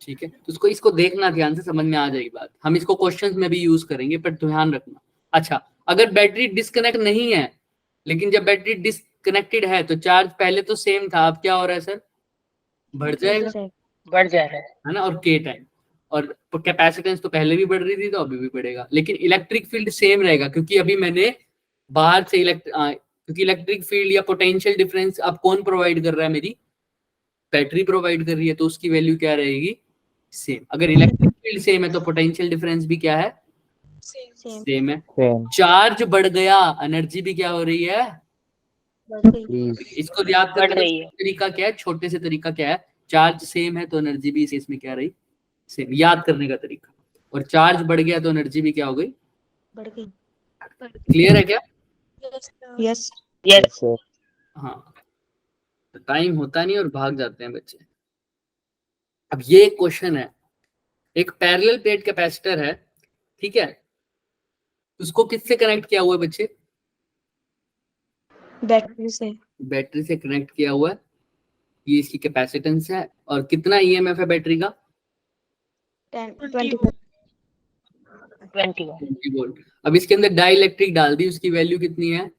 Speaker 1: ठीक है। तो उसको इसको देखना ध्यान से, समझ में आ जाएगी बात। हम इसको क्वेश्चंस में भी यूज करेंगे, पर ध्यान रखना। अच्छा, अगर बैटरी डिस्कनेक्ट नहीं है, लेकिन जब बैटरी डिस्कनेक्टेड है तो चार्ज पहले तो सेम था, अब क्या हो रहा है सर, बढ़ जाएगा,
Speaker 3: बढ़ जा रहा
Speaker 1: है ना। और k टाइम, और कैपेसिटेंस तो पहले भी बढ़ रही थी तो अभी भी बढ़ेगा, लेकिन इलेक्ट्रिक फील्ड सेम रहेगा, क्योंकि अभी मैंने बाहर से क्योंकि इलेक्ट्रिक फील्ड या पोटेंशियल डिफरेंस अब कौन प्रोवाइड कर रहा है, मेरी बैटरी प्रोवाइड कर रही है, तो उसकी वैल्यू क्या रहेगी, सेम। अगर इलेक्ट्रिक फील्ड सेम है तो पोटेंशियल डिफरेंस भी क्या है, सेम है। चार्ज बढ़ गया, एनर्जी भी क्या हो रही है, इसको याद
Speaker 3: बढ़
Speaker 1: करने
Speaker 3: रही है।
Speaker 1: का तरीका क्या है, छोटे से तरीका क्या है, चार्ज सेम है तो एनर्जी भी इसमें क्या रही, सेम, याद करने का तरीका। और चार्ज बढ़ गया तो एनर्जी भी क्या हो गई,
Speaker 2: बढ़ गई।
Speaker 1: क्लियर है क्या।
Speaker 2: यस।
Speaker 3: यस।
Speaker 1: हाँ, तो टाइम होता नहीं और भाग जाते हैं बच्चे। अब ये एक क्वेश्चन है, एक पैरेलल प्लेट कैपेसिटर है, ठीक है, उसको किससे कनेक्ट किया हुआ है बच्चे,
Speaker 2: बैटरी से।
Speaker 1: बैटरी से कनेक्ट किया हुआ है। ये इसकी कैपेसिटेंस है, और कितना EMF है बैटरी का,
Speaker 2: 20
Speaker 3: 20
Speaker 1: वोल्ट। अब इसके अंदर डाई इलेक्ट्रिक डाल दी, उसकी वैल्यू कितनी है,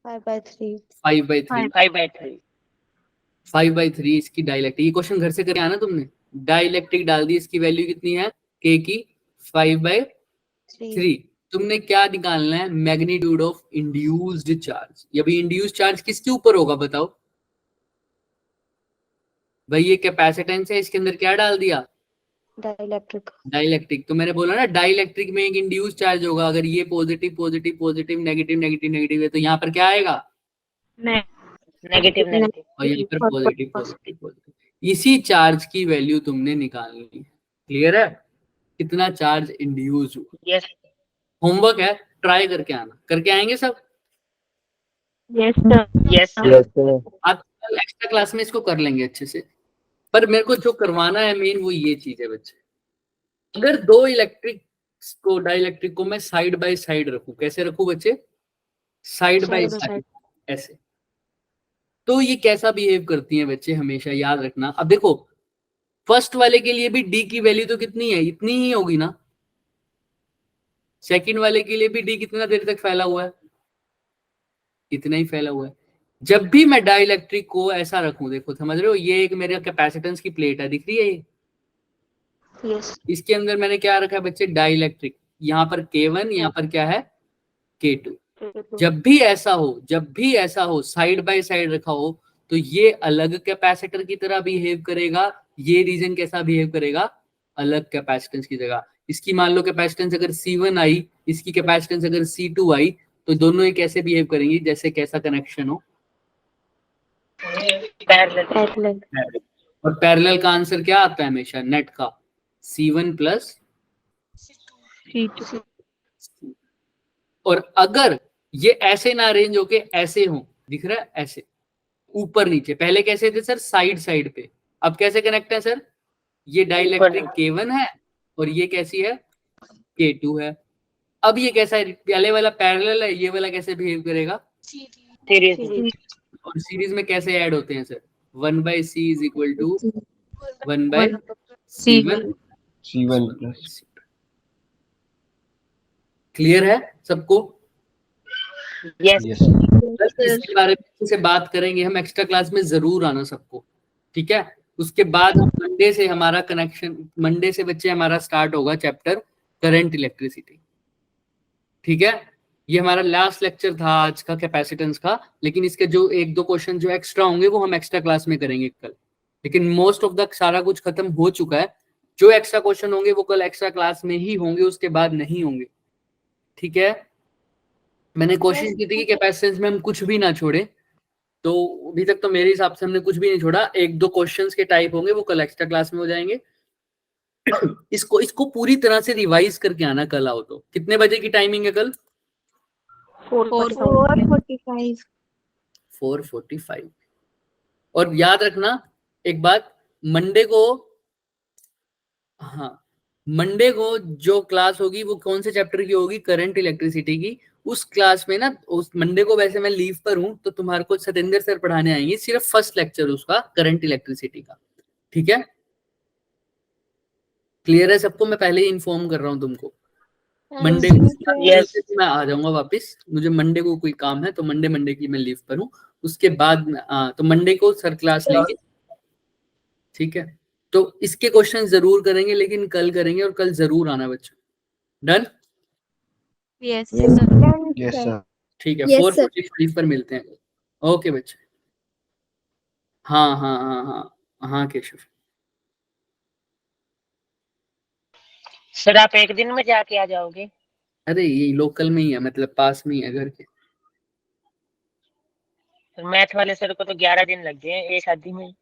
Speaker 2: 5/3।
Speaker 1: 5/3।
Speaker 3: 5/3।
Speaker 1: 5/3 इसकी डाई इलेक्ट्रिक, ये क्वेश्चन घर से करके आना तुमने। डाई इलेक्ट्रिक डाल दी, इसकी वैल्यू कितनी है, K की 5/3। तुमने क्या निकालना है, मैग्नीट्यूड ऑफ इंड्यूस्ड चार्ज। ये भी इंड्यूस्ड चार्ज किसके ऊपर होगा बताओ भाई, ये कैपेसिटेंस है, इसके अंदर क्या डाल दिया,
Speaker 2: डाइलेक्ट्रिक।
Speaker 1: डाइलेक्ट्रिक। तो मैंने बोला ना, डाइलेक्ट्रिक में एक इंड्यूस चार्ज होगा, अगर ये positive positive positive negative negative negative है तो यहाँ पर क्या आएगा,
Speaker 3: नेगेटिव नेगेटिव।
Speaker 1: और यहाँ पर पॉजिटिव पॉजिटिव पॉजिटिव। इसी चार्ज की वैल्यू तुमने निकालनी है, क्लियर है, कितना चार्ज इंड्यूस हुआ।
Speaker 3: यस।
Speaker 1: होमवर्क है, ट्राई करके आना, करके आएंगे सब।
Speaker 5: Yes sir.
Speaker 3: यस।
Speaker 1: आजकल एक्स्ट्रा क्लास में इसको कर लेंगे अच्छे से, पर मेरे को जो करवाना है मेन वो ये चीज है बच्चे। अगर दो इलेक्ट्रिक को, डाइलेक्ट्रिक को मैं साइड बाय साइड रखूं, कैसे रखूं बच्चे, साइड बाय साइड, ऐसे, तो ये कैसा बिहेव करती हैं बच्चे, हमेशा याद रखना। अब देखो, फर्स्ट वाले के लिए भी डी की वैल्यू तो कितनी है, इतनी ही होगी ना। सेकंड वाले के लिए भी डी कितना देर तक फैला हुआ है, इतना ही फैला हुआ है। जब भी मैं डाइलेक्ट्रिक को ऐसा रखूं, देखो समझ रहे हो, ये एक मेरे कैपेसिटेंस की प्लेट है, दिख रही है ये,
Speaker 2: यस।
Speaker 1: इसके अंदर मैंने क्या रखा है बच्चे, डाइलेक्ट्रिक। यहाँ पर K1, यहाँ पर क्या है, K2। जब भी ऐसा हो साइड बाय साइड रखा हो, तो ये अलग कैपेसिटर की तरह बिहेव करेगा, ये रीजन कैसा बिहेव करेगा, अलग कैपेसिटेंस की जगह। इसकी मान लो कैपेसिटेंस अगर C1 आई, इसकी कैपेसिटेंस अगर C2 आई, तो दोनों ही कैसे बिहेव करेंगी, जैसे कैसा कनेक्शन हो,
Speaker 3: पैरेलल।
Speaker 1: और पैरेलल का आंसर क्या आता है हमेशा, नेट का C1 प्लस। और अगर ये ऐसे ना अरेंज होके ऐसे हो, दिख रहा है ऐसे ऊपर नीचे, पहले कैसे थे सर, साइड साइड पे, अब कैसे कनेक्ट है सर, ये डाइलेक्ट्रिक K1 है और ये कैसी है, K2 है। अब ये कैसा है, पहले वाला पैरेलल है, ये वाला कैसे बिहेव करेगा,
Speaker 3: सीरीज।
Speaker 1: और सीरीज में कैसे ऐड होते हैं sir, 1/C is equal to 1/C1। Clear है सबको।
Speaker 3: यस।
Speaker 1: इसके बारे में से बात करेंगे हम एक्स्ट्रा क्लास में, जरूर आना सबको, ठीक है। उसके बाद मंडे से हमारा कनेक्शन, मंडे से बच्चे हमारा स्टार्ट होगा चैप्टर करंट इलेक्ट्रिसिटी, ठीक है। ये हमारा लास्ट लेक्चर था आज का कैपेसिटेंस का, लेकिन इसके जो एक दो क्वेश्चन जो एक्स्ट्रा होंगे वो हम एक्स्ट्रा क्लास में करेंगे कल। लेकिन मोस्ट ऑफ द सारा कुछ खत्म हो चुका है। जो एक्स्ट्रा क्वेश्चन होंगे वो कल एक्स्ट्रा क्लास में ही होंगे, उसके बाद नहीं होंगे। ठीक है, मैंने कोशिश की थी कि कैपेसिटेंस में हम कुछ भी ना छोड़े, तो अभी तक तो मेरे हिसाब से हमने कुछ भी नहीं छोड़ा। एक दो क्वेश्चंस के टाइप होंगे वो कल एक्स्ट्रा क्लास में हो जाएंगे। इसको पूरी तरह से रिवाइज करके आना कल आओ तो। कितने बजे की टाइमिंग है कल?
Speaker 2: 4:45।
Speaker 1: 4:45। और याद रखना एक बात, मंडे को, हाँ मंडे को जो क्लास होगी वो कौन से चैप्टर की होगी? करंट इलेक्ट्रिसिटी की। उस क्लास में ना, उस मंडे को वैसे मैं लीव पर हूं तो तुम्हारे को सतेंद्र सर पढ़ाने आएंगे, सिर्फ फर्स्ट लेक्चर उसका करंट इलेक्ट्रिसिटी का। ठीक है, क्लियर है सबको? मैं पहले ही इन्फॉर्म कर रहा हूँ तुमको। मंडे को
Speaker 3: Yes.
Speaker 1: मैं आ जाऊंगा वापस, मुझे मंडे को कोई काम है तो मंडे की मैं लीव पर हूँ। उसके बाद तो मंडे को सर क्लास लेंगे। ठीक है, तो इसके क्वेश्चन जरूर करेंगे, लेकिन कल करेंगे और कल जरूर आना बच्चों। डन?
Speaker 2: Yes
Speaker 6: sir.
Speaker 1: ठीक है,
Speaker 2: Yes,
Speaker 1: 4:45 पर मिलते हैं। ओके बच्चे। हाँ हाँ हाँ हाँ हाँ केशव।
Speaker 3: सर आप एक दिन में जाके आ जाओगे?
Speaker 1: अरे ये लोकल में ही है, मतलब पास में ही है घर के।
Speaker 3: मैथ वाले सर को तो 11 दिन लग गए एक शादी में।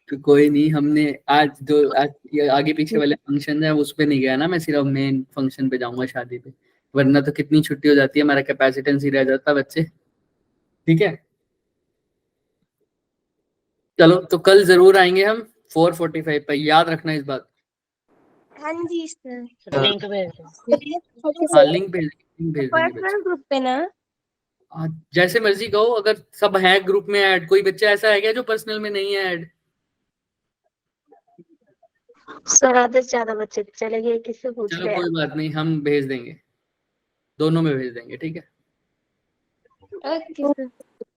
Speaker 1: तो कोई नहीं, हमने आज ये आगे पीछे वाले फंक्शन है उस पे नहीं गया ना, मैं सिर्फ मेन फंक्शन पे जाऊंगा, शादी पे। वरना तो कितनी छुट्टी हो जाती है, हमारा कैपेसिटेंस ही रह जाता बच्चे। ठीक है, चलो तो कल जरूर आएंगे हम 4:45 पर, याद रखना इस बात।
Speaker 2: हाँ जी सर।
Speaker 3: लिंक भेज दो।
Speaker 1: हाँ लिंक भेज देंगे बच्चे।
Speaker 2: ग्रुप पे ना?
Speaker 1: जैसे मर्जी कहो, अगर सब है ग्रुप में ऐड, कोई बच्चा ऐसा है क्या जो पर्सनल में नहीं है ऐड?
Speaker 2: सर आधे से ज्यादा बच्चे चले गए, किससे पूछ
Speaker 1: चलो
Speaker 2: रहे
Speaker 1: कोई बात नहीं, हम भेज देंगे, दोनों में भेज देंगे। ठीक है,
Speaker 2: हैं? Okay sir.